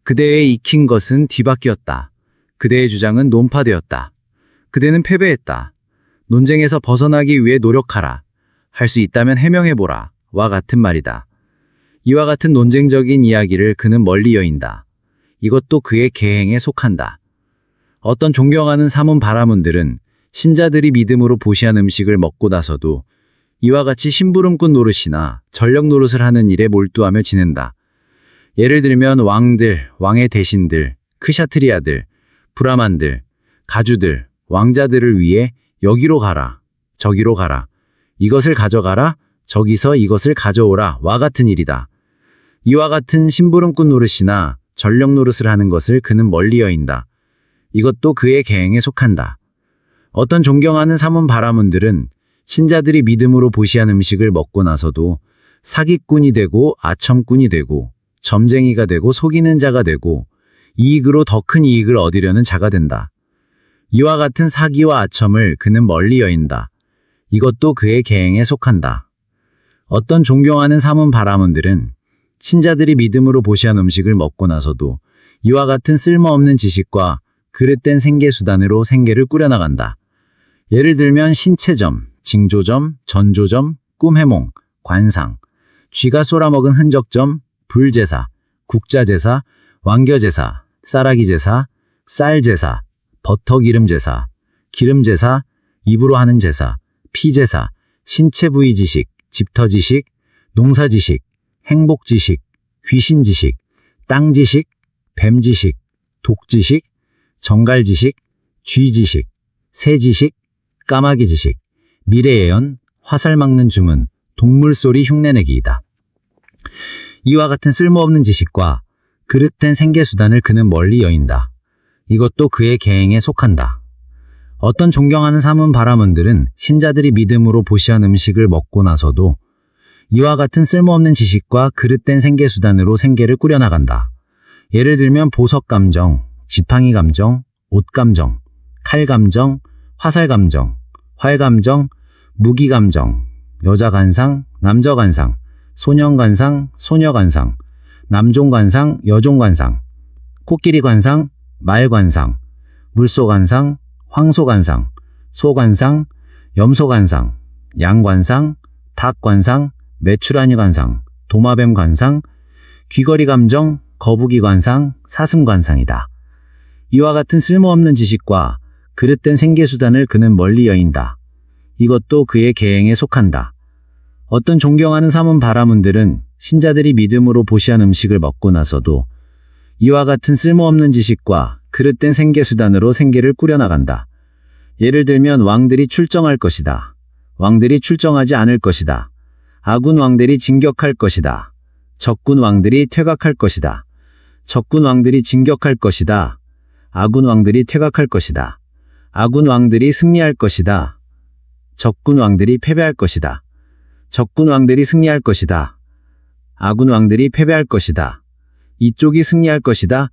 그대의 익힌 것은 뒤바뀌었다. 그대의 주장은 논파되었다. 그대는 패배했다. 논쟁에서 벗어나기 위해 노력하라. 할 수 있다면 해명해보라. 와 같은 말이다. 이와 같은 논쟁적인 이야기를 그는 멀리 여인다. 이것도 그의 계행에 속한다. 어떤 존경하는 사문 바라문들은 신자들이 믿음으로 보시한 음식을 먹고 나서도 이와 같이 심부름꾼 노릇이나 전력 노릇을 하는 일에 몰두하며 지낸다. 예를 들면 왕들, 왕의 대신들, 크샤트리아들, 브라만들, 가주들, 왕자들을 위해 여기로 가라, 저기로 가라, 이것을 가져가라, 저기서 이것을 가져오라 와 같은 일이다. 이와 같은 심부름꾼 노릇이나 전력 노릇을 하는 것을 그는 멀리 여인다. 이것도 그의 계행에 속한다. 어떤 존경하는 사문 바라문들은 신자들이 믿음으로 보시한 음식을 먹고 나서도 사기꾼이 되고 아첨꾼이 되고 점쟁이가 되고 속이는 자가 되고 이익으로 더 큰 이익을 얻으려는 자가 된다. 이와 같은 사기와 아첨을 그는 멀리 여인다. 이것도 그의 계행에 속한다. 어떤 존경하는 사문 바라문들은 신자들이 믿음으로 보시한 음식을 먹고 나서도 이와 같은 쓸모없는 지식과 그릇된 생계수단으로 생계를 꾸려나간다. 예를 들면 신체점, 징조점, 전조점, 꿈해몽, 관상, 쥐가 쏘라먹은 흔적점, 불제사, 국자제사, 왕겨제사, 쌀아기제사, 쌀제사, 버터기름제사, 기름제사, 입으로 하는 제사, 피제사, 신체 부위 지식, 집터 지식, 농사 지식, 행복 지식, 귀신 지식, 땅 지식, 뱀 지식, 독 지식, 정갈 지식, 쥐 지식, 새 지식, 까마귀 지식, 미래 예언, 화살 막는 주문, 동물 소리 흉내내기이다. 이와 같은 쓸모없는 지식과 그릇된 생계수단을 그는 멀리 여인다. 이것도 그의 계행에 속한다. 어떤 존경하는 사문 바라문들은 신자들이 믿음으로 보시한 음식을 먹고 나서도 이와 같은 쓸모없는 지식과 그릇된 생계수단으로 생계를 꾸려나간다. 예를 들면 보석감정, 지팡이감정, 옷감정, 칼감정, 화살감정, 활감정, 무기감정, 여자관상, 남자관상, 소년관상, 소녀관상, 남종관상, 여종관상, 코끼리관상, 말관상, 물소관상, 황소관상, 소관상, 염소관상, 양관상, 닭관상, 메추라니관상, 도마뱀관상, 귀걸이감정, 거북이관상, 사슴관상이다. 이와 같은 쓸모없는 지식과 그릇된 생계수단을 그는 멀리 여인다. 이것도 그의 계행에 속한다. 어떤 존경하는 사문 바라문들은 신자들이 믿음으로 보시한 음식을 먹고 나서도 이와 같은 쓸모없는 지식과 그릇된 생계수단으로 생계를 꾸려나간다. 예를 들면 왕들이 출정할 것이다. 왕들이 출정하지 않을 것이다. 아군 왕들이 진격할 것이다. 적군 왕들이 퇴각할 것이다. 적군 왕들이 진격할 것이다. 아군 왕들이 퇴각할 것이다. 아군 왕들이 승리할 것이다. 적군 왕들이 패배할 것이다. 적군 왕들이 승리할 것이다. 아군 왕들이 패배할 것이다. 이쪽이 승리할 것이다.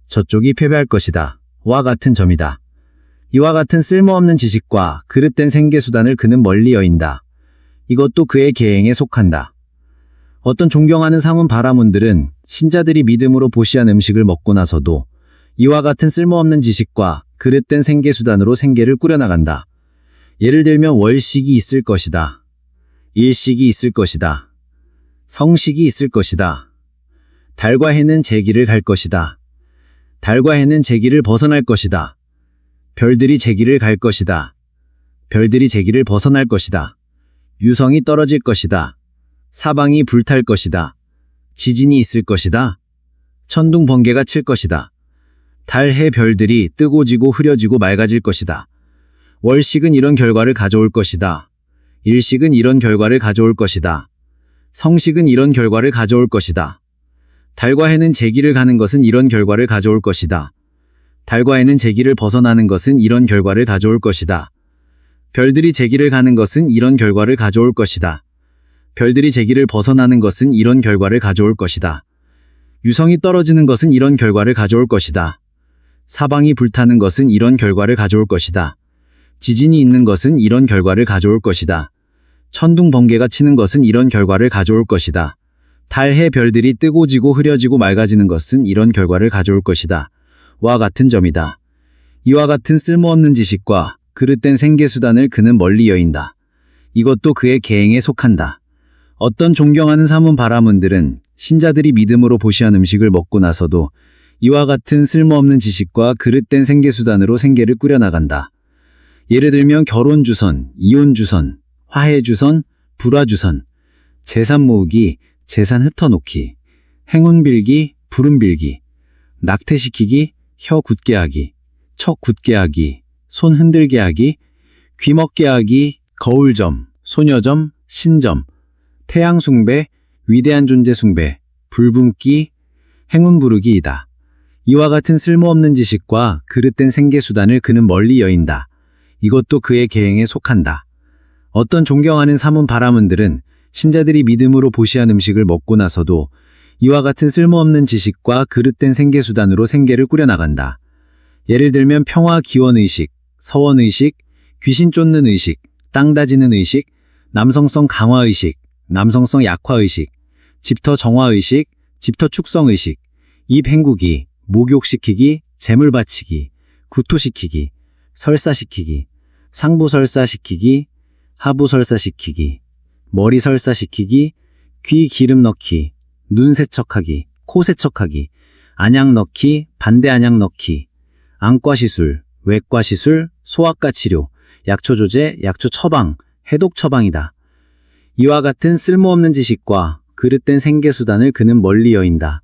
저쪽이 패배할 것이다. 와 같은 점이다. 이와 같은 쓸모없는 지식과 그릇된 생계수단을 그는 멀리 여인다. 이것도 그의 계행에 속한다. 어떤 존경하는 사문 바라문들은 신자들이 믿음으로 보시한 음식을 먹고 나서도 이와 같은 쓸모없는 지식과 그릇된 생계수단으로 생계를 꾸려나간다. 예를 들면 월식이 있을 것이다. 일식이 있을 것이다. 성식이 있을 것이다. 달과 해는 제 길을 갈 것이다. 달과 해는 제 길을 벗어날 것이다. 별들이 제 길을 갈 것이다. 별들이 제 길을 벗어날 것이다. 유성이 떨어질 것이다. 사방이 불탈 것이다. 지진이 있을 것이다. 천둥 번개가 칠 것이다. 달, 해, 별들이 뜨고 지고 흐려지고 맑아질 것이다. 월식은 이런 결과를 가져올 것이다. 일식은 이런 결과를 가져올 것이다. 성식은 이런 결과를 가져올 것이다. 달과 해는 제 길을 가는 것은 이런 결과를 가져올 것이다. 달과 해는 제 길을 벗어나는 것은 이런 결과를 가져올 것이다. 별들이 제 길을 가는 것은 이런 결과를 가져올 것이다. 별들이 제 길을 벗어나는 것은 이런 결과를 가져올 것이다. 유성이 떨어지는 것은 이런 결과를 가져올 것이다. 사방이 불타는 것은 이런 결과를 가져올 것이다. 지진이 있는 것은 이런 결과를 가져올 것이다. 천둥 번개가 치는 것은 이런 결과를 가져올 것이다. 달, 해, 별들이 뜨고 지고 흐려지고 맑아지는 것은 이런 결과를 가져올 것이다. 와 같은 점이다. 이와 같은 쓸모없는 지식과 그릇된 생계수단을 그는 멀리 여인다. 이것도 그의 계행에 속한다. 어떤 존경하는 사문 바라문들은 신자들이 믿음으로 보시한 음식을 먹고 나서도 이와 같은 쓸모없는 지식과 그릇된 생계수단으로 생계를 꾸려나간다. 예를 들면 결혼주선, 이혼주선, 화해주선, 불화주선, 재산 모으기, 재산 흩어놓기, 행운 빌기, 불운 빌기, 낙태시키기, 혀 굳게 하기, 척 굳게 하기, 손 흔들게 하기, 귀 먹게 하기, 거울점, 소녀점, 신점, 태양 숭배, 위대한 존재 숭배, 불분기, 행운 부르기이다. 이와 같은 쓸모없는 지식과 그릇된 생계수단을 그는 멀리 여인다. 이것도 그의 계행에 속한다. 어떤 존경하는 사문 바라문들은 신자들이 믿음으로 보시한 음식을 먹고 나서도 이와 같은 쓸모없는 지식과 그릇된 생계수단으로 생계를 꾸려나간다. 예를 들면 평화 기원의식, 서원의식, 귀신 쫓는 의식, 땅 다지는 의식, 남성성 강화의식, 남성성 약화의식, 집터 정화의식, 집터 축성의식, 입 헹구기, 목욕시키기, 재물 바치기, 구토시키기, 설사시키기, 상부설사시키기, 하부설사시키기, 머리 설사시키기, 귀 기름 넣기, 눈 세척하기, 코 세척하기, 안약 넣기, 반대 안약 넣기, 안과시술, 외과시술, 소아과 치료, 약초 조제, 약초 처방, 해독 처방이다. 이와 같은 쓸모없는 지식과 그릇된 생계수단을 그는 멀리 여인다.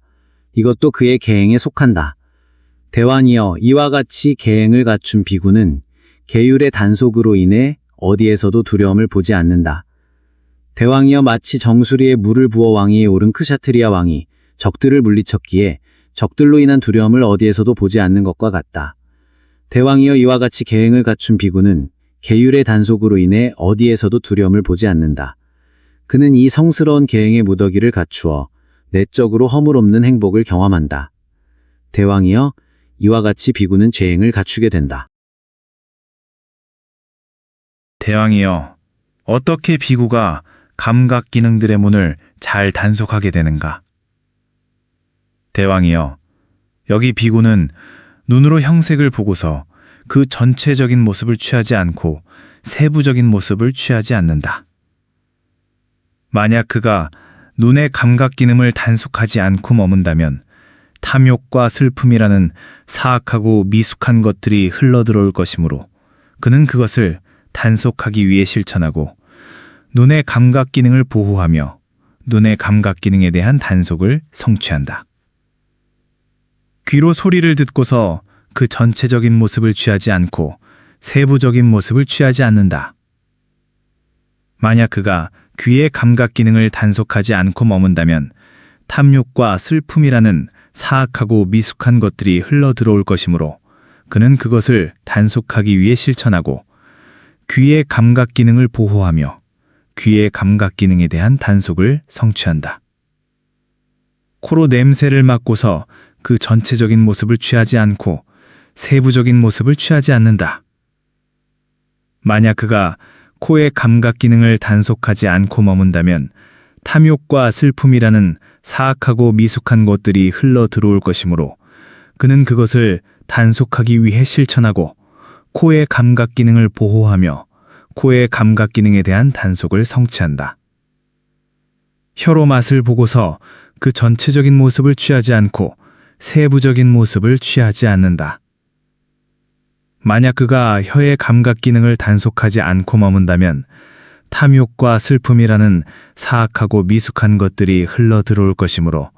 이것도 그의 계행에 속한다. 대왕이여, 이와 같이 계행을 갖춘 비구는 계율의 단속으로 인해 어디에서도 두려움을 보지 않는다. 대왕이여, 마치 정수리에 물을 부어 왕위에 오른 크샤트리아 왕이 적들을 물리쳤기에 적들로 인한 두려움을 어디에서도 보지 않는 것과 같다. 대왕이여, 이와 같이 계행을 갖춘 비구는 계율의 단속으로 인해 어디에서도 두려움을 보지 않는다. 그는 이 성스러운 계행의 무더기를 갖추어 내적으로 허물없는 행복을 경험한다. 대왕이여, 이와 같이 비구는 죄행을 갖추게 된다. 대왕이여, 어떻게 비구가 감각 기능들의 문을 잘 단속하게 되는가? 대왕이여, 여기 비구는 눈으로 형색을 보고서 그 전체적인 모습을 취하지 않고 세부적인 모습을 취하지 않는다. 만약 그가 눈의 감각 기능을 단속하지 않고 머문다면 탐욕과 슬픔이라는 사악하고 미숙한 것들이 흘러들어올 것이므로 그는 그것을 단속하기 위해 실천하고 눈의 감각 기능을 보호하며 눈의 감각 기능에 대한 단속을 성취한다. 귀로 소리를 듣고서 그 전체적인 모습을 취하지 않고 세부적인 모습을 취하지 않는다. 만약 그가 귀의 감각 기능을 단속하지 않고 머문다면 탐욕과 슬픔이라는 사악하고 미숙한 것들이 흘러들어올 것이므로 그는 그것을 단속하기 위해 실천하고 귀의 감각 기능을 보호하며 귀의 감각 기능에 대한 단속을 성취한다. 코로 냄새를 맡고서 그 전체적인 모습을 취하지 않고 세부적인 모습을 취하지 않는다. 만약 그가 코의 감각 기능을 단속하지 않고 머문다면 탐욕과 슬픔이라는 사악하고 미숙한 것들이 흘러 들어올 것이므로 그는 그것을 단속하기 위해 실천하고 코의 감각 기능을 보호하며 코의 감각 기능에 대한 단속을 성취한다. 혀로 맛을 보고서 그 전체적인 모습을 취하지 않고 세부적인 모습을 취하지 않는다. 만약 그가 혀의 감각 기능을 단속하지 않고 머문다면 탐욕과 슬픔이라는 사악하고 미숙한 것들이 흘러 들어올 것이므로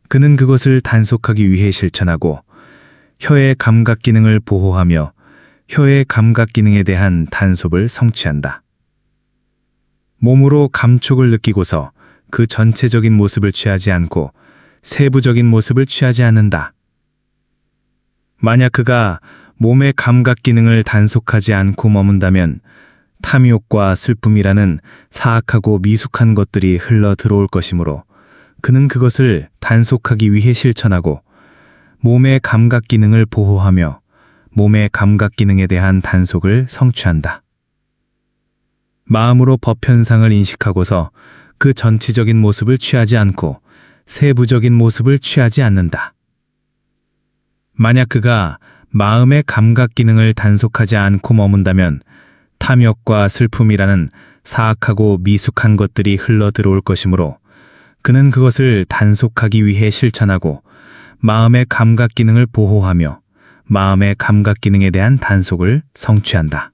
그는 그것을 단속하기 위해 실천하고 혀의 감각 기능을 보호하며 혀의 감각 기능에 대한 단속을 성취한다. 몸으로 감촉을 느끼고서 그 전체적인 모습을 취하지 않고 세부적인 모습을 취하지 않는다. 만약 그가 몸의 감각 기능을 단속하지 않고 머문다면 탐욕과 슬픔이라는 사악하고 미숙한 것들이 흘러 들어올 것이므로 그는 그것을 단속하기 위해 실천하고 몸의 감각 기능을 보호하며 몸의 감각 기능에 대한 단속을 성취한다. 마음으로 법 현상을 인식하고서 그 전체적인 모습을 취하지 않고 세부적인 모습을 취하지 않는다. 만약 그가 마음의 감각 기능을 단속하지 않고 머문다면 탐욕과 슬픔이라는 사악하고 미숙한 것들이 흘러 들어올 것이므로 그는 그것을 단속하기 위해 실천하고 마음의 감각 기능을 보호하며 마음의 감각 기능에 대한 단속을 성취한다.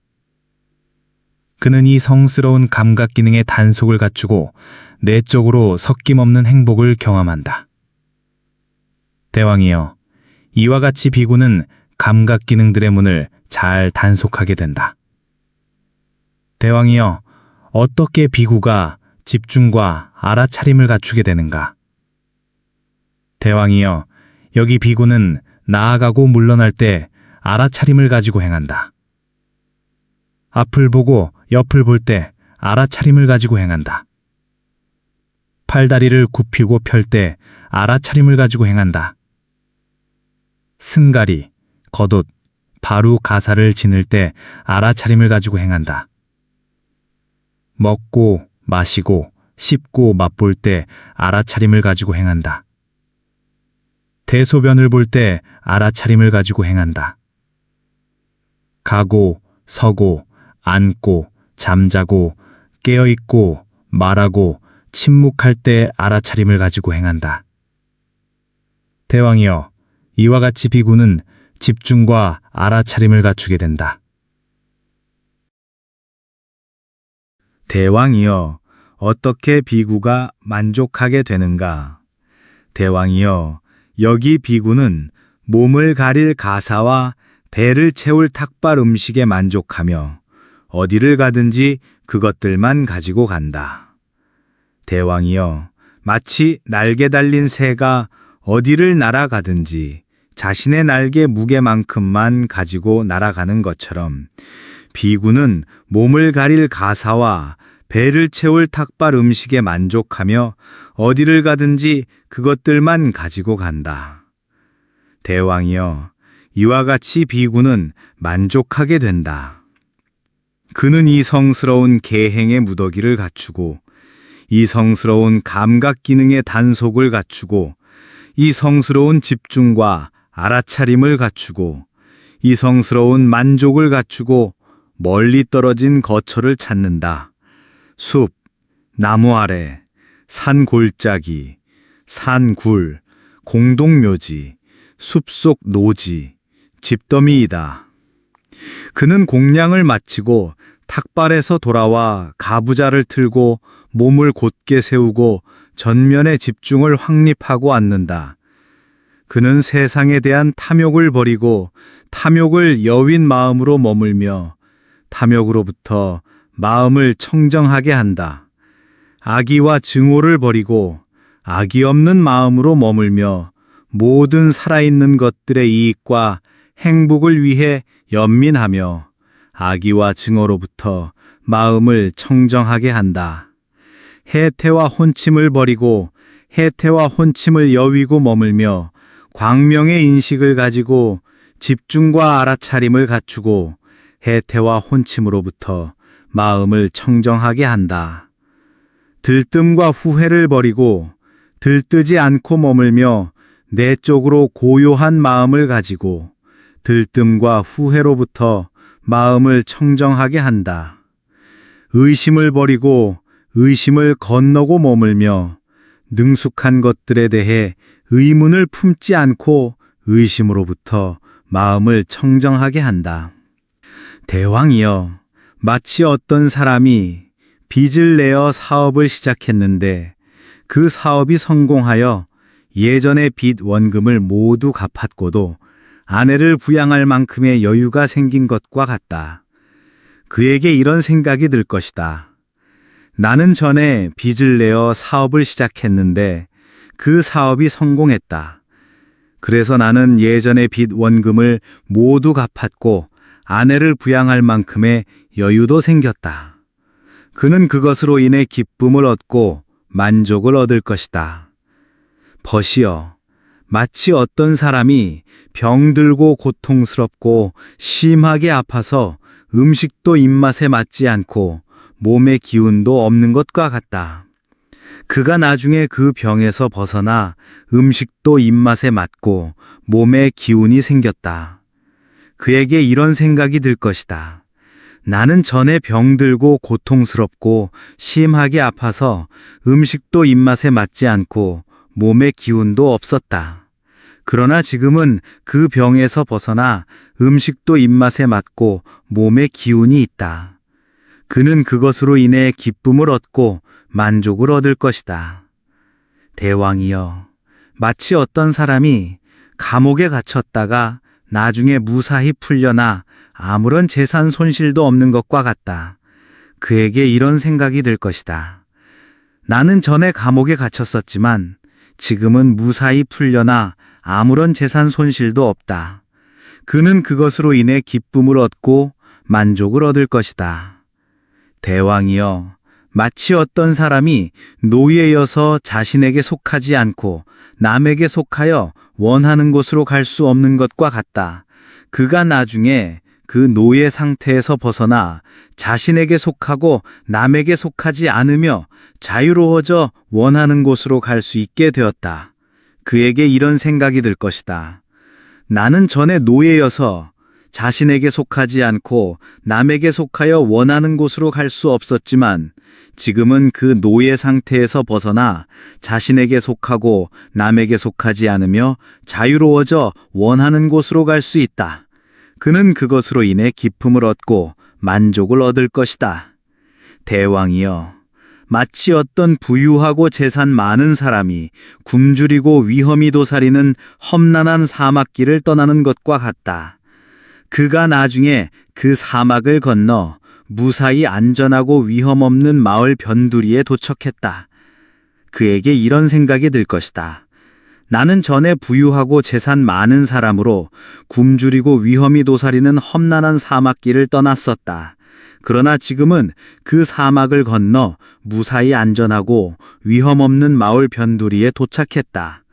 그는 이 성스러운 감각 기능의 단속을 갖추고 내적으로 섞임없는 행복을 경험한다. 대왕이여, 이와 같이 비구는 감각 기능들의 문을 잘 단속하게 된다. 대왕이여, 어떻게 비구가 집중과 알아차림을 갖추게 되는가? 대왕이여, 여기 비구는 나아가고 물러날 때 알아차림을 가지고 행한다. 앞을 보고 옆을 볼 때 알아차림을 가지고 행한다. 팔다리를 굽히고 펼 때 알아차림을 가지고 행한다. 승가리, 겉옷, 바루 가사를 지닐 때 알아차림을 가지고 행한다. 먹고, 마시고, 씹고 맛볼 때 알아차림을 가지고 행한다. 대소변을 볼 때 알아차림을 가지고 행한다. 가고, 서고, 앉고, 잠자고, 깨어있고, 말하고, 침묵할 때 알아차림을 가지고 행한다. 대왕이여, 이와 같이 비구는 집중과 알아차림을 갖추게 된다. 대왕이여, 어떻게 비구가 만족하게 되는가? 대왕이여, 여기 비구는 몸을 가릴 가사와 배를 채울 탁발 음식에 만족하며 어디를 가든지 그것들만 가지고 간다. 대왕이여, 마치 날개 달린 새가 어디를 날아가든지 자신의 날개 무게만큼만 가지고 날아가는 것처럼 비구는 몸을 가릴 가사와 배를 채울 탁발 음식에 만족하며 어디를 가든지 그것들만 가지고 간다. 대왕이여, 이와 같이 비구는 만족하게 된다. 그는 이성스러운 계행의 무더기를 갖추고 이성스러운 감각 기능의 단속을 갖추고 이성스러운 집중과 알아차림을 갖추고 이성스러운 만족을 갖추고 멀리 떨어진 거처를 찾는다. 숲, 나무 아래, 산 골짜기, 산 굴, 공동묘지, 숲속 노지, 집더미이다. 그는 공양을 마치고 탁발에서 돌아와 가부좌를 틀고 몸을 곧게 세우고 전면의 집중을 확립하고 앉는다. 그는 세상에 대한 탐욕을 버리고 탐욕을 여윈 마음으로 머물며 탐욕으로부터 마음을 청정하게 한다. 악의와 증오를 버리고 악의 없는 마음으로 머물며 모든 살아있는 것들의 이익과 행복을 위해 연민하며 악의와 증오로부터 마음을 청정하게 한다. 해태와 혼침을 버리고 해태와 혼침을 여위고 머물며 광명의 인식을 가지고 집중과 알아차림을 갖추고 해태와 혼침으로부터 마음을 청정하게 한다. 들뜸과 후회를 버리고 들뜨지 않고 머물며 내적으로 고요한 마음을 가지고 들뜸과 후회로부터 마음을 청정하게 한다. 의심을 버리고 의심을 건너고 머물며 능숙한 것들에 대해 의문을 품지 않고 의심으로부터 마음을 청정하게 한다. 대왕이여, 마치 어떤 사람이 빚을 내어 사업을 시작했는데 그 사업이 성공하여 예전의 빚 원금을 모두 갚았고도 아내를 부양할 만큼의 여유가 생긴 것과 같다. 그에게 이런 생각이 들 것이다. 나는 전에 빚을 내어 사업을 시작했는데 그 사업이 성공했다. 그래서 나는 예전의 빚 원금을 모두 갚았고 아내를 부양할 만큼의 여유도 생겼다. 그는 그것으로 인해 기쁨을 얻고 만족을 얻을 것이다. 벗이여, 마치 어떤 사람이 병들고 고통스럽고 심하게 아파서 음식도 입맛에 맞지 않고 몸의 기운도 없는 것과 같다. 그가 나중에 그 병에서 벗어나 음식도 입맛에 맞고 몸에 기운이 생겼다. 그에게 이런 생각이 들 것이다. 나는 전에 병들고 고통스럽고 심하게 아파서 음식도 입맛에 맞지 않고 몸에 기운도 없었다. 그러나 지금은 그 병에서 벗어나 음식도 입맛에 맞고 몸에 기운이 있다. 그는 그것으로 인해 기쁨을 얻고 만족을 얻을 것이다. 대왕이여, 마치 어떤 사람이 감옥에 갇혔다가 나중에 무사히 풀려나 아무런 재산 손실도 없는 것과 같다. 그에게 이런 생각이 들 것이다. 나는 전에 감옥에 갇혔었지만 지금은 무사히 풀려나 아무런 재산 손실도 없다. 그는 그것으로 인해 기쁨을 얻고 만족을 얻을 것이다. 대왕이여, 마치 어떤 사람이 노예여서 자신에게 속하지 않고 남에게 속하여 원하는 곳으로 갈 수 없는 것과 같다. 그가 나중에 그 노예 상태에서 벗어나 자신에게 속하고 남에게 속하지 않으며 자유로워져 원하는 곳으로 갈 수 있게 되었다. 그에게 이런 생각이 들 것이다. 나는 전에 노예여서 자신에게 속하지 않고 남에게 속하여 원하는 곳으로 갈 수 없었지만 지금은 그 노예 상태에서 벗어나 자신에게 속하고 남에게 속하지 않으며 자유로워져 원하는 곳으로 갈 수 있다. 그는 그것으로 인해 기쁨을 얻고 만족을 얻을 것이다. 대왕이여, 마치 어떤 부유하고 재산 많은 사람이 굶주리고 위험이 도사리는 험난한 사막길을 떠나는 것과 같다. 그가 나중에 그 사막을 건너 무사히 안전하고 위험 없는 마을 변두리에 도착했다. 그에게 이런 생각이 들 것이다. 나는 전에 부유하고 재산 많은 사람으로 굶주리고 위험이 도사리는 험난한 사막길을 떠났었다. 그러나 지금은 그 사막을 건너 무사히 안전하고 위험 없는 마을 변두리에 도착했다.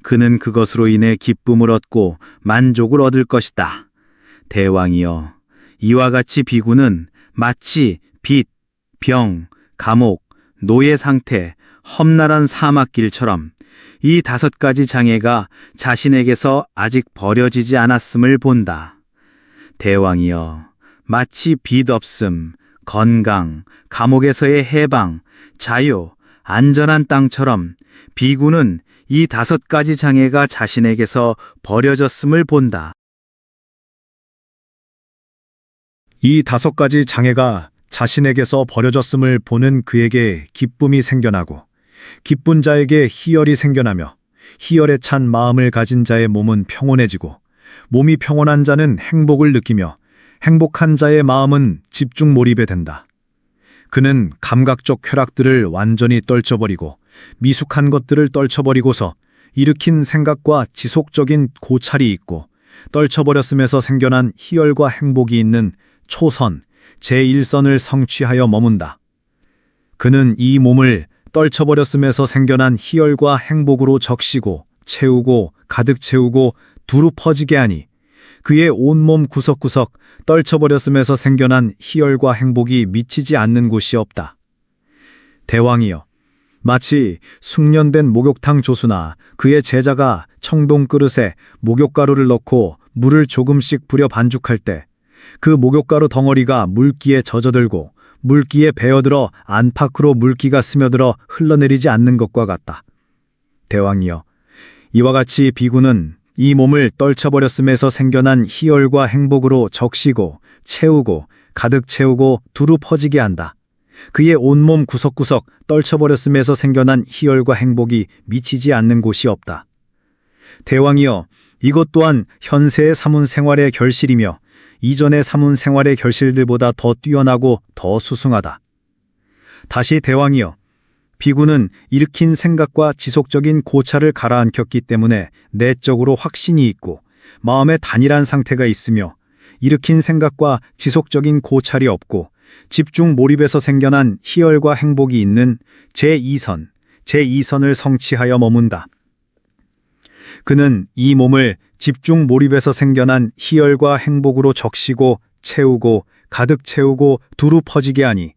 그는 그것으로 인해 기쁨을 얻고 만족을 얻을 것이다. 대왕이여, 이와 같이 비구는 마치 빚, 병, 감옥, 노예 상태, 험난한 사막길처럼 이 5가지 장애가 자신에게서 아직 버려지지 않았음을 본다. 대왕이여, 마치 빚 없음, 건강, 감옥에서의 해방, 자유, 안전한 땅처럼 비구는 이 5가지 장애가 자신에게서 버려졌음을 본다. 이 5가지 장애가 자신에게서 버려졌음을 보는 그에게 기쁨이 생겨나고 기쁜 자에게 희열이 생겨나며 희열에 찬 마음을 가진 자의 몸은 평온해지고 몸이 평온한 자는 행복을 느끼며 행복한 자의 마음은 집중 몰입에 된다. 그는 감각적 쾌락들을 완전히 떨쳐버리고 미숙한 것들을 떨쳐버리고서 일으킨 생각과 지속적인 고찰이 있고 떨쳐버렸음에서 생겨난 희열과 행복이 있는 초선, 제1선을 성취하여 머문다. 그는 이 몸을 떨쳐버렸음에서 생겨난 희열과 행복으로 적시고 채우고 가득 채우고 두루 퍼지게 하니 그의 온몸 구석구석 떨쳐버렸음에서 생겨난 희열과 행복이 미치지 않는 곳이 없다. 대왕이여, 마치 숙련된 목욕탕 조수나 그의 제자가 청동 그릇에 목욕가루를 넣고 물을 조금씩 부려 반죽할 때 그 목욕가루 덩어리가 물기에 젖어들고 물기에 베어들어 안팎으로 물기가 스며들어 흘러내리지 않는 것과 같다. 대왕이여, 이와 같이 비구는 이 몸을 떨쳐버렸음에서 생겨난 희열과 행복으로 적시고 채우고 가득 채우고 두루 퍼지게 한다. 그의 온몸 구석구석 떨쳐버렸음에서 생겨난 희열과 행복이 미치지 않는 곳이 없다. 대왕이여, 이것 또한 현세의 사문 생활의 결실이며 이전의 사문 생활의 결실들보다 더 뛰어나고 더 수승하다. 다시 대왕이여, 비구는 일으킨 생각과 지속적인 고찰을 가라앉혔기 때문에 내적으로 확신이 있고 마음에 단일한 상태가 있으며 일으킨 생각과 지속적인 고찰이 없고 집중 몰입에서 생겨난 희열과 행복이 있는 제2선, 제2선을 성취하여 머문다. 그는 이 몸을 집중 몰입에서 생겨난 희열과 행복으로 적시고 채우고 가득 채우고 두루 퍼지게 하니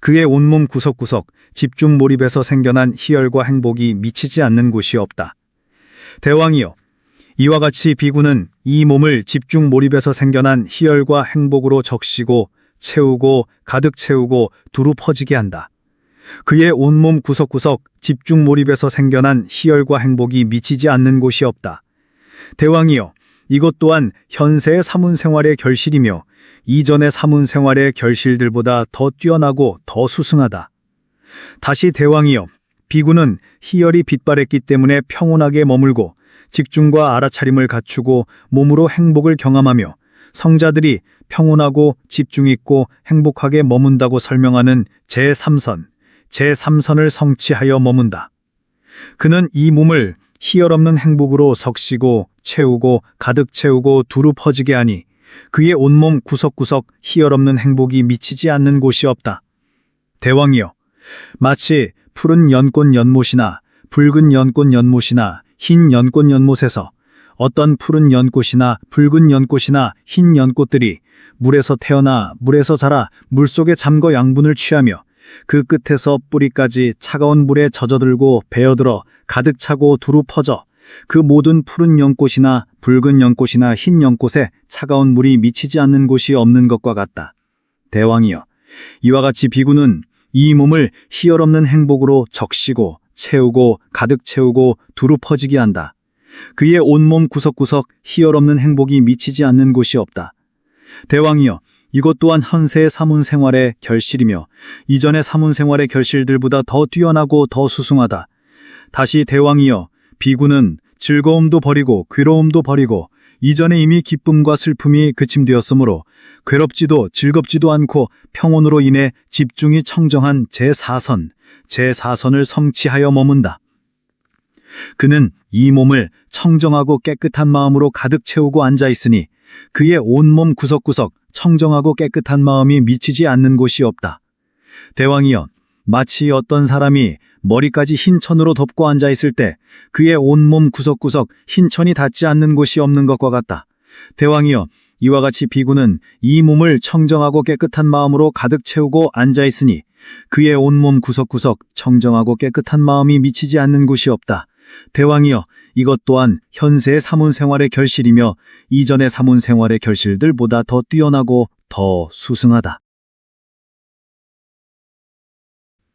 그의 온몸 구석구석 집중 몰입에서 생겨난 희열과 행복이 미치지 않는 곳이 없다. 대왕이여, 이와 같이 비구는 이 몸을 집중 몰입에서 생겨난 희열과 행복으로 적시고 채우고 가득 채우고 두루 퍼지게 한다. 그의 온몸 구석구석 집중 몰입에서 생겨난 희열과 행복이 미치지 않는 곳이 없다. 대왕이여, 이것 또한 현세의 사문생활의 결실이며 이전의 사문생활의 결실들보다 더 뛰어나고 더 수승하다. 다시 대왕이여, 비구는 희열이 빛발했기 때문에 평온하게 머물고 직중과 알아차림을 갖추고 몸으로 행복을 경험하며 성자들이 평온하고 집중 있고 행복하게 머문다고 설명하는 제3선, 제3선을 성취하여 머문다. 그는 이 몸을 희열 없는 행복으로 적시고 채우고 가득 채우고 두루 퍼지게 하니 그의 온몸 구석구석 희열 없는 행복이 미치지 않는 곳이 없다. 대왕이여, 마치 푸른 연꽃 연못이나 붉은 연꽃 연못이나 흰 연꽃 연못에서 어떤 푸른 연꽃이나 붉은 연꽃이나 흰 연꽃들이 물에서 태어나 물에서 자라 물속에 잠거 양분을 취하며 그 끝에서 뿌리까지 차가운 물에 젖어들고 배어들어 가득 차고 두루 퍼져 그 모든 푸른 연꽃이나 붉은 연꽃이나 흰 연꽃에 차가운 물이 미치지 않는 곳이 없는 것과 같다. 대왕이여, 이와 같이 비구는 이 몸을 희열 없는 행복으로 적시고 채우고 가득 채우고 두루 퍼지게 한다. 그의 온몸 구석구석 희열 없는 행복이 미치지 않는 곳이 없다. 대왕이여, 이것 또한 현세의 사문 생활의 결실이며 이전의 사문 생활의 결실들보다 더 뛰어나고 더 수승하다. 다시 대왕이여, 비구는 즐거움도 버리고 괴로움도 버리고 이전에 이미 기쁨과 슬픔이 그침되었으므로 괴롭지도 즐겁지도 않고 평온으로 인해 집중이 청정한 제4선을 성취하여 머문다. 그는 이 몸을 청정하고 깨끗한 마음으로 가득 채우고 앉아있으니 그의 온몸 구석구석 청정하고 깨끗한 마음이 미치지 않는 곳이 없다. 대왕이여, 마치 어떤 사람이 머리까지 흰 천으로 덮고 앉아있을 때 그의 온몸 구석구석 흰 천이 닿지 않는 곳이 없는 것과 같다. 대왕이여, 이와 같이 비구는 이 몸을 청정하고 깨끗한 마음으로 가득 채우고 앉아있으니 그의 온몸 구석구석 청정하고 깨끗한 마음이 미치지 않는 곳이 없다. 대왕이여, 이것 또한 현세의 사문 생활의 결실이며 이전의 사문 생활의 결실들보다 더 뛰어나고 더 수승하다.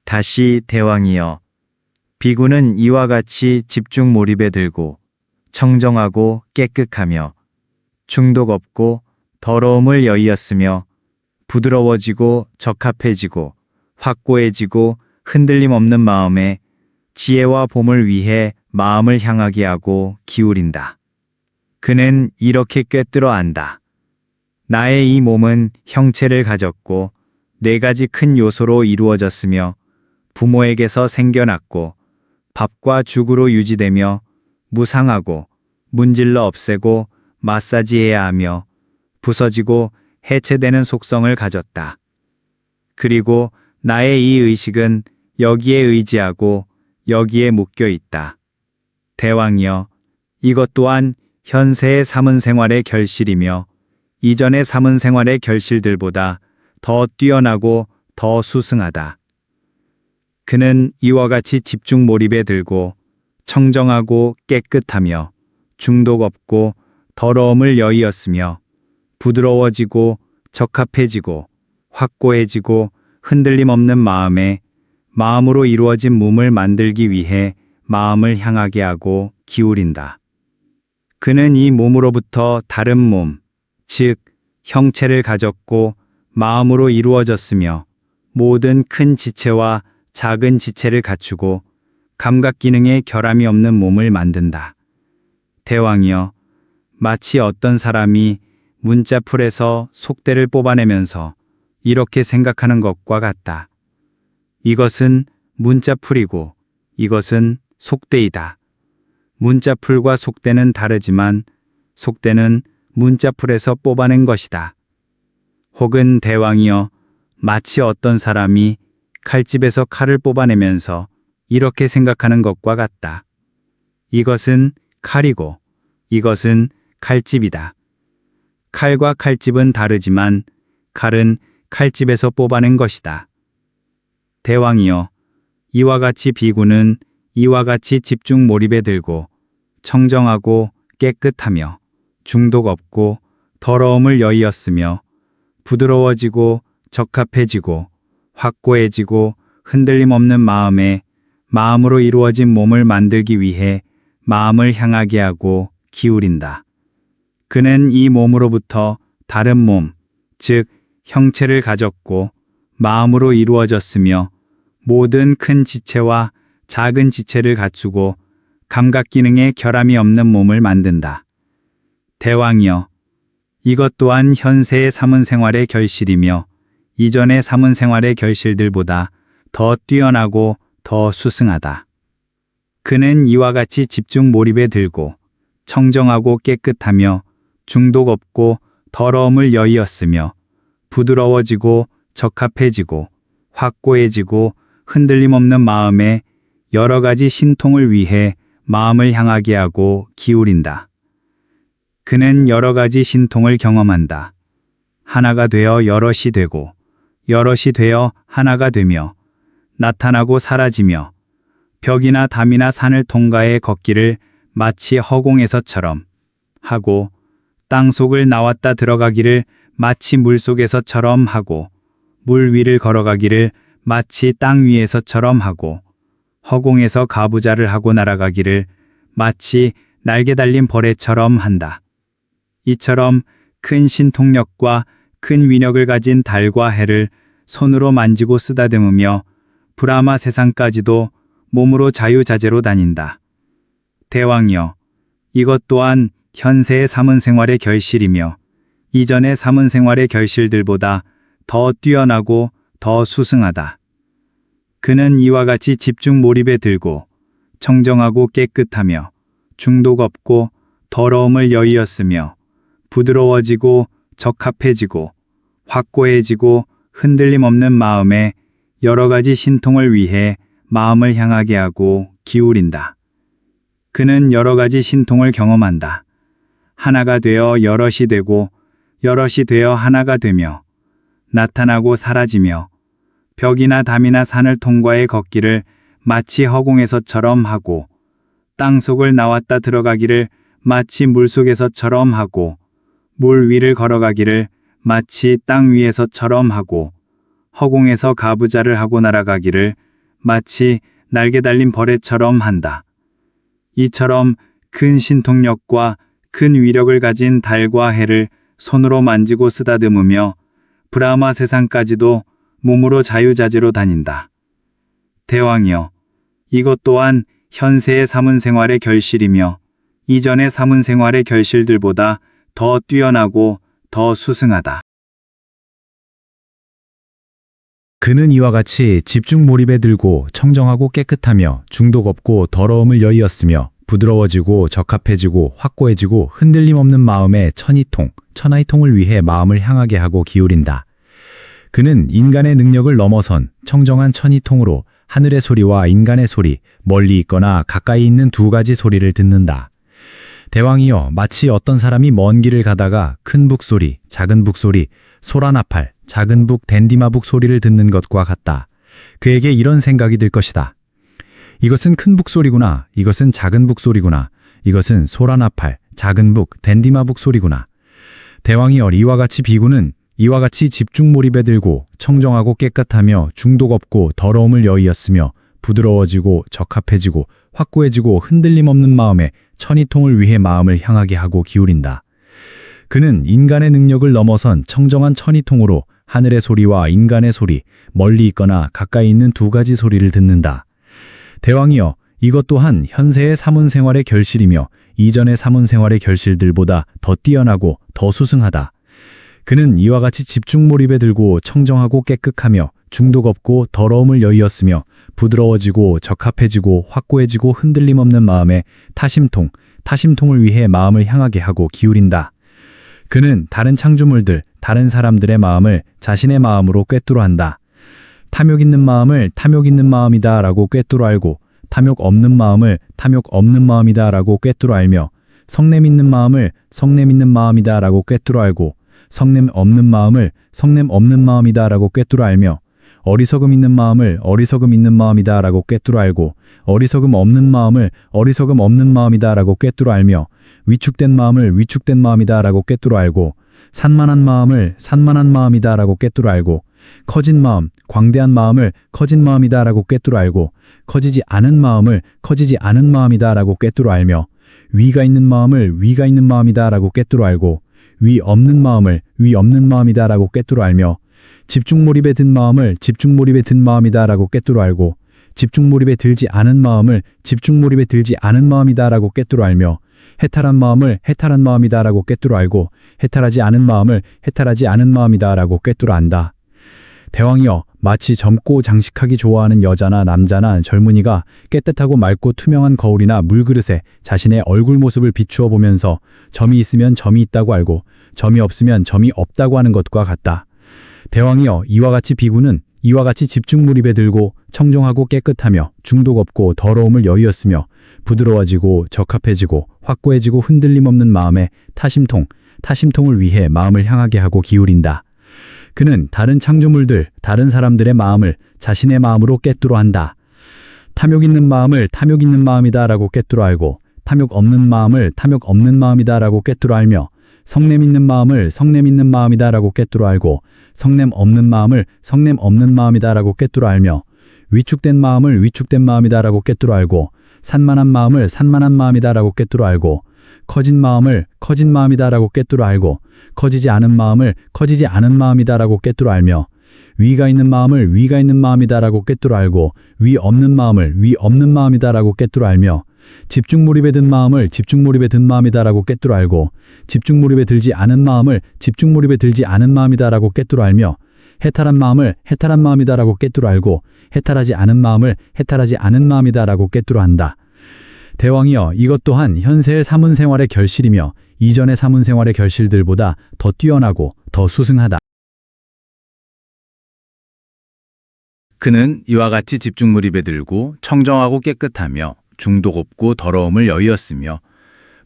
다시 대왕이여, 비구는 이와 같이 집중 몰입에 들고 청정하고 깨끗하며 중독 없고 더러움을 여의었으며 부드러워지고 적합해지고 확고해지고 흔들림 없는 마음에 지혜와 봄을 위해 마음을 향하게 하고 기울인다. 그는 이렇게 꿰뚫어 안다. 나의 이 몸은 형체를 가졌고 4가지 큰 요소로 이루어졌으며 부모에게서 생겨났고 밥과 죽으로 유지되며 무상하고 문질러 없애고 마사지해야 하며 부서지고 해체되는 속성을 가졌다. 그리고 나의 이 의식은 여기에 의지하고 여기에 묶여 있다. 대왕이여, 이것 또한 현세의 사문 생활의 결실이며 이전의 사문 생활의 결실들보다 더 뛰어나고 더 수승하다. 그는 이와 같이 집중 몰입에 들고 청정하고 깨끗하며 중독 없고 더러움을 여의었으며 부드러워지고 적합해지고 확고해지고 흔들림 없는 마음에 마음으로 이루어진 몸을 만들기 위해 마음을 향하게 하고 기울인다. 그는 이 몸으로부터 다른 몸, 즉 형체를 가졌고 마음으로 이루어졌으며 모든 큰 지체와 작은 지체를 갖추고 감각 기능에 결함이 없는 몸을 만든다. 대왕이여, 마치 어떤 사람이 문자풀에서 속대를 뽑아내면서 이렇게 생각하는 것과 같다. 이것은 문자풀이고 이것은 속대이다. 문자풀과 속대는 다르지만 속대는 문자풀에서 뽑아낸 것이다. 혹은 대왕이여, 마치 어떤 사람이 칼집에서 칼을 뽑아내면서 이렇게 생각하는 것과 같다. 이것은 칼이고 이것은 칼집이다. 칼과 칼집은 다르지만 칼은 칼집에서 뽑아낸 것이다. 대왕이여, 이와 같이 비구는 이와 같이 집중 몰입에 들고 청정하고 깨끗하며 중독 없고 더러움을 여의었으며 부드러워지고 적합해지고 확고해지고 흔들림 없는 마음에 마음으로 이루어진 몸을 만들기 위해 마음을 향하게 하고 기울인다. 그는 이 몸으로부터 다른 몸, 즉 형체를 가졌고 마음으로 이루어졌으며 모든 큰 지체와 작은 지체를 갖추고 감각 기능에 결함이 없는 몸을 만든다. 대왕이여, 이것 또한 현세의 사문 생활의 결실이며 이전의 사문 생활의 결실들보다 더 뛰어나고 더 수승하다. 그는 이와 같이 집중 몰입에 들고 청정하고 깨끗하며 중독 없고 더러움을 여의었으며 부드러워지고 적합해지고 확고해지고 흔들림 없는 마음에 여러 가지 신통을 위해 마음을 향하게 하고 기울인다. 그는 여러 가지 신통을 경험한다. 하나가 되어 여럿이 되고, 여럿이 되어 하나가 되며, 나타나고 사라지며, 벽이나 담이나 산을 통과해 걷기를 마치 허공에서처럼 하고, 땅속을 나왔다 들어가기를 마치 물속에서처럼 하고, 물 위를 걸어가기를 마치 땅 위에서처럼 하고, 허공에서 가부좌를 하고 날아가기를 마치 날개 달린 벌레처럼 한다. 이처럼 큰 신통력과 큰 위력을 가진 달과 해를 손으로 만지고 쓰다듬으며 브라마 세상까지도 몸으로 자유자재로 다닌다. 대왕이여, 이것 또한 현세의 삼은 생활의 결실이며 이전의 삼은 생활의 결실들보다 더 뛰어나고 더 수승하다. 그는 이와 같이 집중 몰입에 들고 청정하고 깨끗하며 중독 없고 더러움을 여의었으며 부드러워지고 적합해지고 확고해지고 흔들림 없는 마음에 여러 가지 신통을 위해 마음을 향하게 하고 기울인다. 그는 여러 가지 신통을 경험한다. 하나가 되어 여럿이 되고 여럿이 되어 하나가 되며 나타나고 사라지며 벽이나 담이나 산을 통과해 걷기를 마치 허공에서처럼 하고 땅속을 나왔다 들어가기를 마치 물속에서처럼 하고 물 위를 걸어가기를 마치 땅 위에서처럼 하고 허공에서 가부좌를 하고 날아가기를 마치 날개 달린 벌레처럼 한다. 이처럼 큰 신통력과 큰 위력을 가진 달과 해를 손으로 만지고 쓰다듬으며 브라마 세상까지도 몸으로 자유자재로 다닌다. 대왕이여, 이것 또한 현세의 삼은 생활의 결실이며 이전의 삼은 생활의 결실들보다 더 뛰어나고 더 수승하다. 그는 이와 같이 집중 몰입에 들고 청정하고 깨끗하며 중독 없고 더러움을 여의었으며 부드러워지고 적합해지고 확고해지고 흔들림 없는 마음에 천하이통을 위해 마음을 향하게 하고 기울인다. 그는 인간의 능력을 넘어선 청정한 천이통으로 하늘의 소리와 인간의 소리, 멀리 있거나 가까이 있는 두 가지 소리를 듣는다. 대왕이여, 마치 어떤 사람이 먼 길을 가다가 큰 북소리, 작은 북소리, 소라나팔, 작은 북, 댄디마북 소리를 듣는 것과 같다. 그에게 이런 생각이 들 것이다. 이것은 큰 북소리구나. 이것은 작은 북소리구나. 이것은 소라나팔, 작은 북, 댄디마북 소리구나. 대왕이여, 이와 같이 비구는 이와 같이 집중 몰입에 들고 청정하고 깨끗하며 중독 없고 더러움을 여의었으며 부드러워지고 적합해지고 확고해지고 흔들림 없는 마음에 천이통을 위해 마음을 향하게 하고 기울인다. 그는 인간의 능력을 넘어선 청정한 천이통으로 하늘의 소리와 인간의 소리, 멀리 있거나 가까이 있는 두 가지 소리를 듣는다. 대왕이여, 이것 또한 현세의 사문 생활의 결실이며 이전의 사문 생활의 결실들보다 더 뛰어나고 더 수승하다. 그는 이와 같이 집중 몰입에 들고 청정하고 깨끗하며 중독 없고 더러움을 여의었으며 부드러워지고 적합해지고 확고해지고 흔들림 없는 마음에 타심통을 위해 마음을 향하게 하고 기울인다. 그는 다른 창조물들, 다른 사람들의 마음을 자신의 마음으로 꿰뚫어 한다. 탐욕 있는 마음을 탐욕 있는 마음이다 라고 꿰뚫어 알고 탐욕 없는 마음을 탐욕 없는 마음이다 라고 꿰뚫어 알며 성냄 있는 마음을 성냄 있는 마음이다 라고 꿰뚫어 알고 성냄 없는 마음을 성냄 없는 마음이다 라고 꿰뚫어 알며 어리석음 있는 마음을 어리석음 있는 마음이다 라고 꿰뚫어 알고 어리석음 없는 마음을 어리석음 없는 마음이다 라고 꿰뚫어 알며 위축된 마음을 위축된 마음이다 라고 꿰뚫어 알고 산만한 마음을 산만한 마음이다 라고 꿰뚫어 알고 커진 마음, 광대한 마음을 커진 마음이다 라고 꿰뚫어 알고 커지지 않은 마음을 커지지 않은 마음이다 라고 꿰뚫어 알며 위가 있는 마음을 위가 있는 마음이다 라고 꿰뚫어 알고 위 없는 마음을 위 없는 마음이다 라고 꿰뚫어 알며 집중 몰입에 든 마음을 집중 몰입에 든 마음이다 라고 꿰뚫어 알고 집중 몰입에 들지 않은 마음을 집중 몰입에 들지 않은 마음이다 라고 꿰뚫어 알며 해탈한 마음을 해탈한 마음이다 라고 꿰뚫어 알고 해탈하지 않은 마음을 해탈하지 않은 마음이다 라고 꿰뚫어 안다. 대왕이여, 마치 젊고 장식하기 좋아하는 여자나 남자나 젊은이가 깨끗하고 맑고 투명한 거울이나 물그릇에 자신의 얼굴 모습을 비추어 보면서 점이 있으면 점이 있다고 알고 점이 없으면 점이 없다고 하는 것과 같다. 대왕이여, 이와 같이 비구는 이와 같이 집중 몰입에 들고 청정하고 깨끗하며 중독 없고 더러움을 여의었으며 부드러워지고 적합해지고 확고해지고 흔들림 없는 마음에 타심통을 위해 마음을 향하게 하고 기울인다. 그는 다른 창조물들, 다른 사람들의 마음을 자신의 마음으로 꿰뚫어 한다. 탐욕 있는 마음을 탐욕 있는 마음이다라고 꿰뚫어 알고 탐욕 없는 마음을 탐욕 없는 마음이다라고 꿰뚫어 알며 성냄 있는 마음을 성냄 있는 마음이다라고 꿰뚫어 알고 성냄 없는 마음을 성냄 없는 마음이다라고 꿰뚫어 알며 위축된 마음을 위축된 마음이다라고 꿰뚫어 알고 산만한 마음을 산만한 마음이다라고 꿰뚫어 알고 커진 마음을 커진 마음이다라고 꿰뚫어 알고 커지지 않은 마음을 커지지 않은 마음이다라고 꿰뚫어 알며 위가 있는 마음을 위가 있는 마음이다라고 꿰뚫어 알고 위 없는 마음을 위 없는 마음이다라고 꿰뚫어 알며 집중 몰입에 든 마음을 집중 몰입에 든 마음이다라고 꿰뚫어 알고 집중 몰입에 들지 않은 마음을 집중 몰입에 들지 않은 마음이다라고 꿰뚫어 알며 해탈한 마음을 해탈한 마음이다라고 꿰뚫어 알고 해탈하지 않은 마음을 해탈하지 않은 마음이다라고 꿰뚫어 한다. 대왕이여, 이것 또한 현세의 사문생활의 결실이며 이전의 사문생활의 결실들보다 더 뛰어나고 더 수승하다. 그는 이와 같이 집중 몰입에 들고 청정하고 깨끗하며 중독 없고 더러움을 여의었으며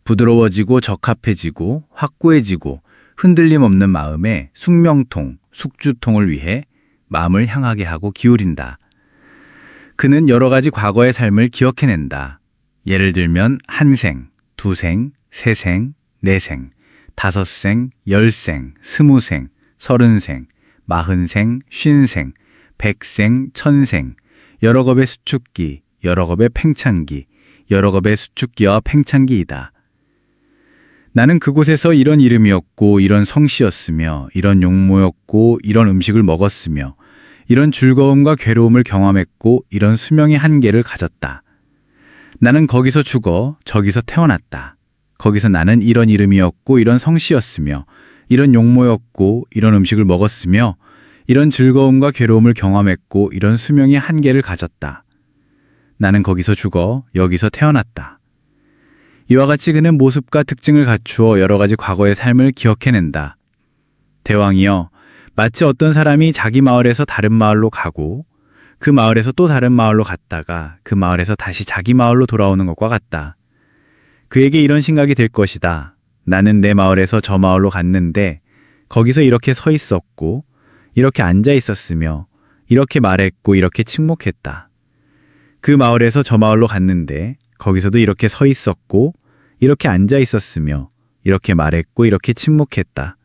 부드러워지고 적합해지고 확고해지고 흔들림 없는 마음에 숙명통, 숙주통을 위해 마음을 향하게 하고 기울인다. 그는 여러 가지 과거의 삶을 기억해낸다. 예를 들면 한생, 두생, 세생, 네생, 다섯생, 열생, 스무생, 서른생, 마흔생, 쉰생, 백생, 천생, 여러 겁의 수축기, 여러 겁의 팽창기, 여러 겁의 수축기와 팽창기이다. 나는 그곳에서 이런 이름이었고 이런 성씨였으며 이런 용모였고 이런 음식을 먹었으며 이런 즐거움과 괴로움을 경험했고 이런 수명의 한계를 가졌다. 나는 거기서 죽어 저기서 태어났다. 거기서 나는 이런 이름이었고 이런 성씨였으며 이런 용모였고 이런 음식을 먹었으며 이런 즐거움과 괴로움을 경험했고 이런 수명의 한계를 가졌다. 나는 거기서 죽어 여기서 태어났다. 이와 같이 그는 모습과 특징을 갖추어 여러 가지 과거의 삶을 기억해낸다. 대왕이여, 마치 어떤 사람이 자기 마을에서 다른 마을로 가고 그 마을에서 또 다른 마을로 갔다가 그 마을에서 다시 자기 마을로 돌아오는 것과 같다. 그에게 이런 생각이 들 것이다. 나는 내 마을에서 저 마을로 갔는데 거기서 이렇게 서 있었고 이렇게 앉아 있었으며 이렇게 말했고 이렇게 침묵했다. 그 마을에서 저 마을로 갔는데 거기서도 이렇게 서 있었고 이렇게 앉아 있었으며 이렇게 말했고 이렇게 침묵했다.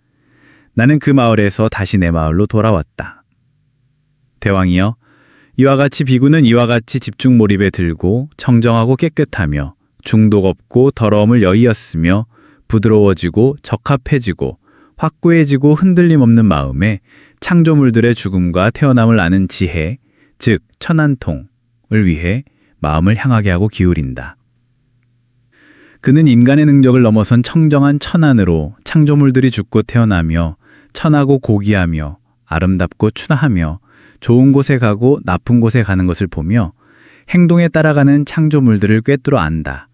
나는 그 마을에서 다시 내 마을로 돌아왔다. 대왕이여, 이와 같이 비구는 이와 같이 집중 몰입에 들고 청정하고 깨끗하며 중독 없고 더러움을 여의었으며 부드러워지고 적합해지고 확고해지고 흔들림 없는 마음에 창조물들의 죽음과 태어남을 아는 지혜, 즉 천안통을 위해 마음을 향하게 하고 기울인다. 그는 인간의 능력을 넘어선 청정한 천안으로 창조물들이 죽고 태어나며 천하고 고귀하며 아름답고 추하며 좋은 곳에 가고 나쁜 곳에 가는 것을 보며 행동에 따라가는 창조물들을 꿰뚫어 안다.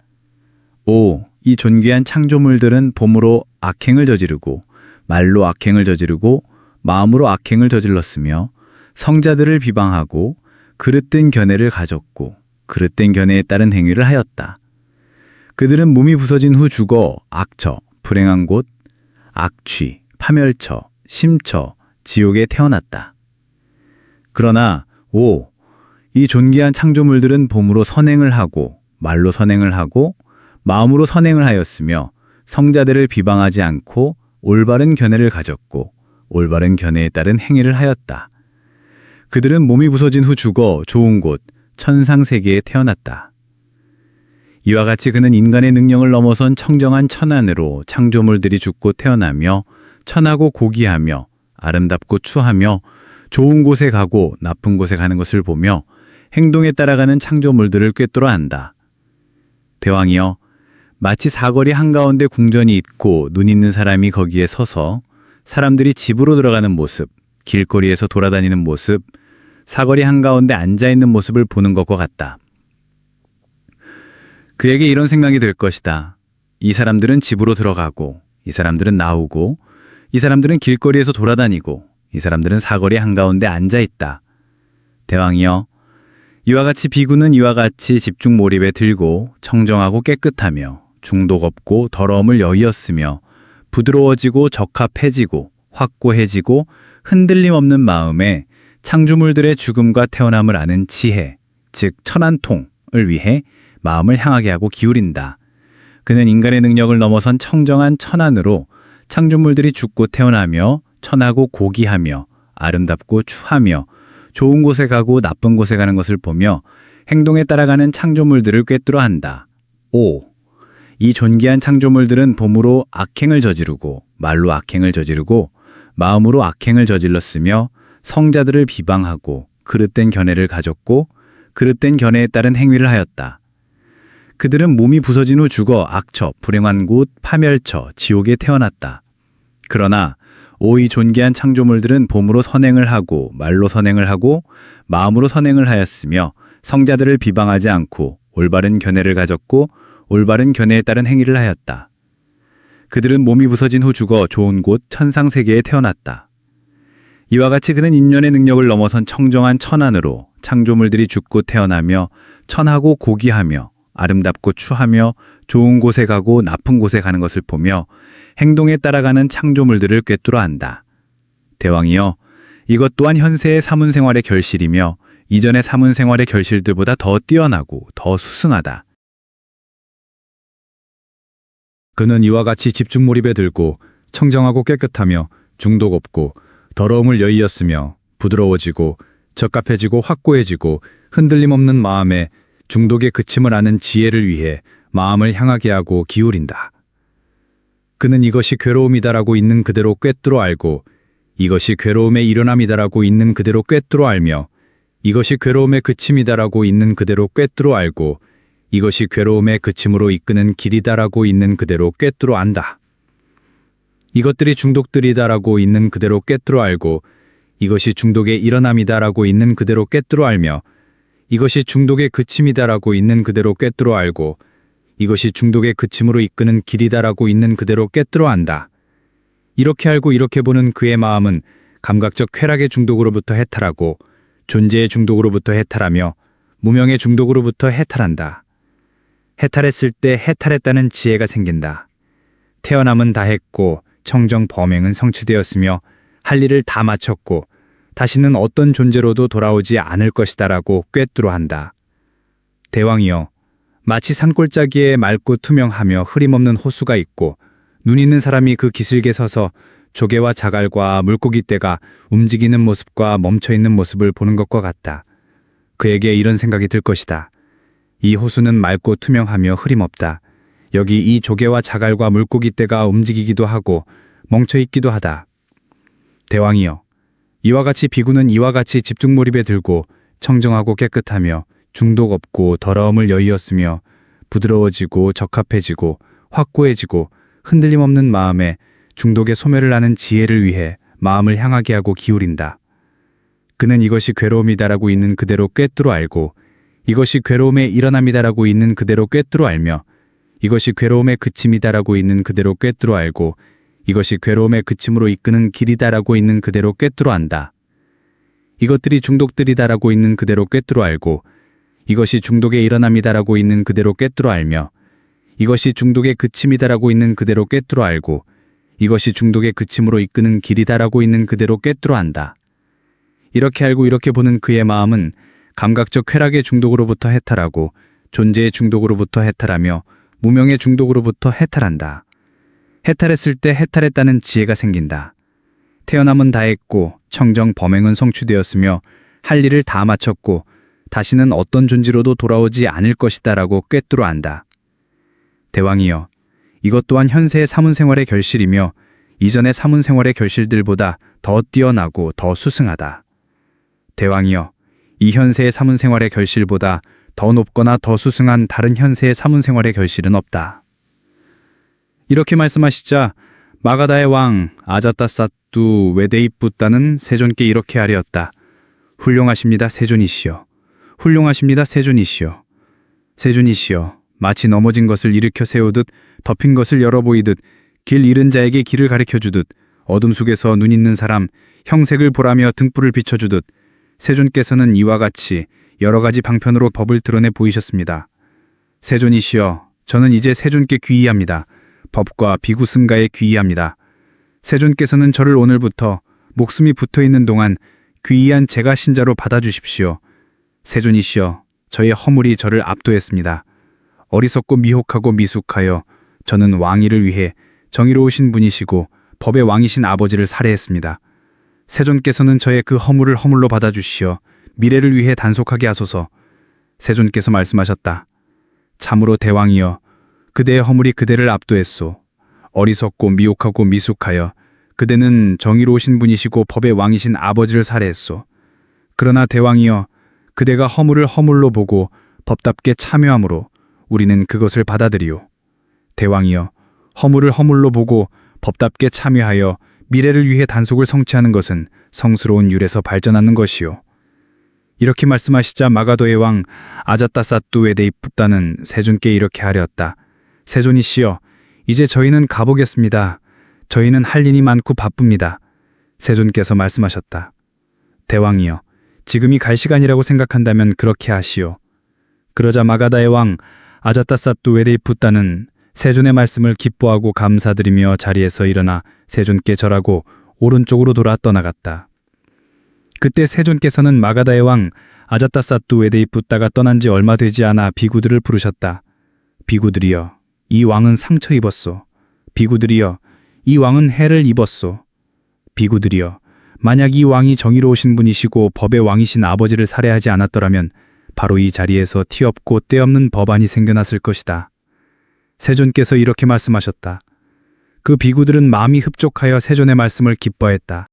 오, 이 존귀한 창조물들은 봄으로 악행을 저지르고 말로 악행을 저지르고 마음으로 악행을 저질렀으며 성자들을 비방하고 그릇된 견해를 가졌고 그릇된 견해에 따른 행위를 하였다. 그들은 몸이 부서진 후 죽어 악처, 불행한 곳, 악취, 파멸처, 심처, 지옥에 태어났다. 그러나 오, 이 존귀한 창조물들은 봄으로 선행을 하고 말로 선행을 하고 마음으로 선행을 하였으며 성자들을 비방하지 않고 올바른 견해를 가졌고 올바른 견해에 따른 행위를 하였다. 그들은 몸이 부서진 후 죽어 좋은 곳, 천상세계에 태어났다. 이와 같이 그는 인간의 능력을 넘어선 청정한 천안으로 창조물들이 죽고 태어나며 천하고 고귀하며 아름답고 추하며 좋은 곳에 가고 나쁜 곳에 가는 것을 보며 행동에 따라가는 창조물들을 꿰뚫어 안다. 대왕이여, 마치 사거리 한가운데 궁전이 있고 눈 있는 사람이 거기에 서서 사람들이 집으로 들어가는 모습, 길거리에서 돌아다니는 모습, 사거리 한가운데 앉아있는 모습을 보는 것과 같다. 그에게 이런 생각이 들 것이다. 이 사람들은 집으로 들어가고 이 사람들은 나오고 이 사람들은 길거리에서 돌아다니고 이 사람들은 사거리 한가운데 앉아있다. 대왕이여, 이와 같이 비구는 이와 같이 집중 몰입에 들고 청정하고 깨끗하며 중독 없고 더러움을 여의었으며 부드러워지고 적합해지고 확고해지고 흔들림 없는 마음에 창조물들의 죽음과 태어남을 아는 지혜, 즉 천안통을 위해 마음을 향하게 하고 기울인다. 그는 인간의 능력을 넘어선 청정한 천안으로 창조물들이 죽고 태어나며 천하고 고귀하며 아름답고 추하며 좋은 곳에 가고 나쁜 곳에 가는 것을 보며 행동에 따라가는 창조물들을 꿰뚫어 한다. 5. 이 존귀한 창조물들은 봄으로 악행을 저지르고 말로 악행을 저지르고 마음으로 악행을 저질렀으며 성자들을 비방하고 그릇된 견해를 가졌고 그릇된 견해에 따른 행위를 하였다. 그들은 몸이 부서진 후 죽어 악처, 불행한 곳, 파멸처, 지옥에 태어났다. 그러나 이 존귀한 창조물들은 봄으로 선행을 하고 말로 선행을 하고 마음으로 선행을 하였으며 성자들을 비방하지 않고 올바른 견해를 가졌고 올바른 견해에 따른 행위를 하였다. 그들은 몸이 부서진 후 죽어 좋은 곳 천상세계에 태어났다. 이와 같이 그는 인연의 능력을 넘어선 청정한 천안으로 창조물들이 죽고 태어나며 천하고 고귀하며 아름답고 추하며 좋은 곳에 가고 나쁜 곳에 가는 것을 보며 행동에 따라가는 창조물들을 꿰뚫어 안다. 대왕이여, 이것 또한 현세의 사문생활의 결실이며 이전의 사문생활의 결실들보다 더 뛰어나고 더 수승하다. 그는 이와 같이 집중 몰입에 들고 청정하고 깨끗하며 중독 없고 더러움을 여의었으며 부드러워지고 적합해지고 확고해지고 흔들림 없는 마음에 중독의 그침을 아는 지혜를 위해 마음을 향하게 하고 기울인다. 그는 이것이 괴로움이다라고 있는 그대로 꿰뚫어 알고 이것이 괴로움의 일어남이다라고 있는 그대로 꿰뚫어 알며 이것이 괴로움의 그침이다라고 있는 그대로 꿰뚫어 알고 이것이 괴로움의 그침으로 이끄는 길이다라고 있는 그대로 꿰뚫어 안다. 이것들이 중독들이다라고 있는 그대로 꿰뚫어 알고 이것이 중독의 일어남이다라고 있는 그대로 꿰뚫어 알며 이것이 중독의 그침이다라고 있는 그대로 꿰뚫어 알고 이것이 중독의 그침으로 이끄는 길이다라고 있는 그대로 꿰뚫어 안다. 이렇게 알고 이렇게 보는 그의 마음은 감각적 쾌락의 중독으로부터 해탈하고 존재의 중독으로부터 해탈하며 무명의 중독으로부터 해탈한다. 해탈했을 때 해탈했다는 지혜가 생긴다. 태어남은 다 했고 청정 범행은 성취되었으며 할 일을 다 마쳤고 다시는 어떤 존재로도 돌아오지 않을 것이다라고 꿰뚫어 한다. 대왕이여, 마치 산골짜기에 맑고 투명하며 흐림없는 호수가 있고 눈 있는 사람이 그 기슭에 서서 조개와 자갈과 물고기떼가 움직이는 모습과 멈춰있는 모습을 보는 것과 같다. 그에게 이런 생각이 들 것이다. 이 호수는 맑고 투명하며 흐림없다. 여기 이 조개와 자갈과 물고기떼가 움직이기도 하고 멈춰있기도 하다. 대왕이여, 이와 같이 비구는 이와 같이 집중 몰입에 들고 청정하고 깨끗하며 중독 없고 더러움을 여의었으며 부드러워지고 적합해지고 확고해지고 흔들림 없는 마음에 중독의 소멸을 하는 지혜를 위해 마음을 향하게 하고 기울인다. 그는 이것이 괴로움이다라고 있는 그대로 꿰뚫어 알고 이것이 괴로움의 일어남이다라고 있는 그대로 꿰뚫어 알며 이것이 괴로움의 그침이다라고 있는 그대로 꿰뚫어 알고 이것이 괴로움의 그침으로 이끄는 길이다라고 있는 그대로 꿰뚫어 안다. 이것들이 중독들이다라고 있는 그대로 꿰뚫어 알고 이것이 중독의 일어남이다라고 있는 그대로 꿰뚫어 알며 이것이 중독의 그침이다라고 있는 그대로 꿰뚫어 알고 이것이 중독의 그침으로 이끄는 길이다라고 있는 그대로 꿰뚫어 안다. 이렇게 알고 이렇게 보는 그의 마음은 감각적 쾌락의 중독으로부터 해탈하고 존재의 중독으로부터 해탈하며 무명의 중독으로부터 해탈한다. 해탈했을 때 해탈했다는 지혜가 생긴다. 태어남은 다 했고 청정 범행은 성취되었으며 할 일을 다 마쳤고 다시는 어떤 존재로도 돌아오지 않을 것이다라고 꿰뚫어 안다. 대왕이여, 이것 또한 현세의 사문생활의 결실이며 이전의 사문생활의 결실들보다 더 뛰어나고 더 수승하다. 대왕이여, 이 현세의 사문생활의 결실보다 더 높거나 더 수승한 다른 현세의 사문생활의 결실은 없다. 이렇게 말씀하시자 마가다의 왕 아자타사뚜 웨데히푸따는 세존께 이렇게 아뢰었다. 훌륭하십니다, 세존이시여. 훌륭하십니다, 세존이시여. 세존이시여, 마치 넘어진 것을 일으켜 세우듯 덮인 것을 열어 보이듯 길 잃은 자에게 길을 가르쳐 주듯 어둠 속에서 눈 있는 사람 형색을 보라며 등불을 비춰주듯 세존께서는 이와 같이 여러 가지 방편으로 법을 드러내 보이셨습니다. 세존이시여, 저는 이제 세존께 귀의합니다. 법과 비구 승가에 귀의합니다. 세존께서는 저를 오늘부터 목숨이 붙어 있는 동안 귀의한 제가 신자로 받아주십시오. 세존이시여, 저의 허물이 저를 압도했습니다. 어리석고 미혹하고 미숙하여 저는 왕위를 위해 정의로우신 분이시고 법의 왕이신 아버지를 살해했습니다. 세존께서는 저의 그 허물을 허물로 받아주시어 미래를 위해 단속하게 하소서. 세존께서 말씀하셨다. 참으로 대왕이여, 그대의 허물이 그대를 압도했소. 어리석고 미혹하고 미숙하여 그대는 정의로우신 분이시고 법의 왕이신 아버지를 살해했소. 그러나 대왕이여, 그대가 허물을 허물로 보고 법답게 참여함으로 우리는 그것을 받아들이오. 대왕이여, 허물을 허물로 보고 법답게 참여하여 미래를 위해 단속을 성취하는 것은 성스러운 율에서 발전하는 것이요. 이렇게 말씀하시자 마가도의 왕 아자따사뚜 웨데이풋다는 세존께 이렇게 하려었다. 세존이시여, 이제 저희는 가보겠습니다. 저희는 할 일이 많고 바쁩니다. 세존께서 말씀하셨다. 대왕이여, 지금이 갈 시간이라고 생각한다면 그렇게 하시오. 그러자 마가다의 왕 아자따사뚜 웨데이풋다는 세존의 말씀을 기뻐하고 감사드리며 자리에서 일어나 세존께 절하고 오른쪽으로 돌아 떠나갔다. 그때 세존께서는 마가다의 왕 아자따사뚜 웨데이풋다가 떠난 지 얼마 되지 않아 비구들을 부르셨다. 비구들이여, 이 왕은 상처 입었소. 비구들이여, 이 왕은 해를 입었소. 비구들이여, 만약 이 왕이 정의로우신 분이시고 법의 왕이신 아버지를 살해하지 않았더라면 바로 이 자리에서 티 없고 때 없는 법안이 생겨났을 것이다. 세존께서 이렇게 말씀하셨다. 그 비구들은 마음이 흡족하여 세존의 말씀을 기뻐했다.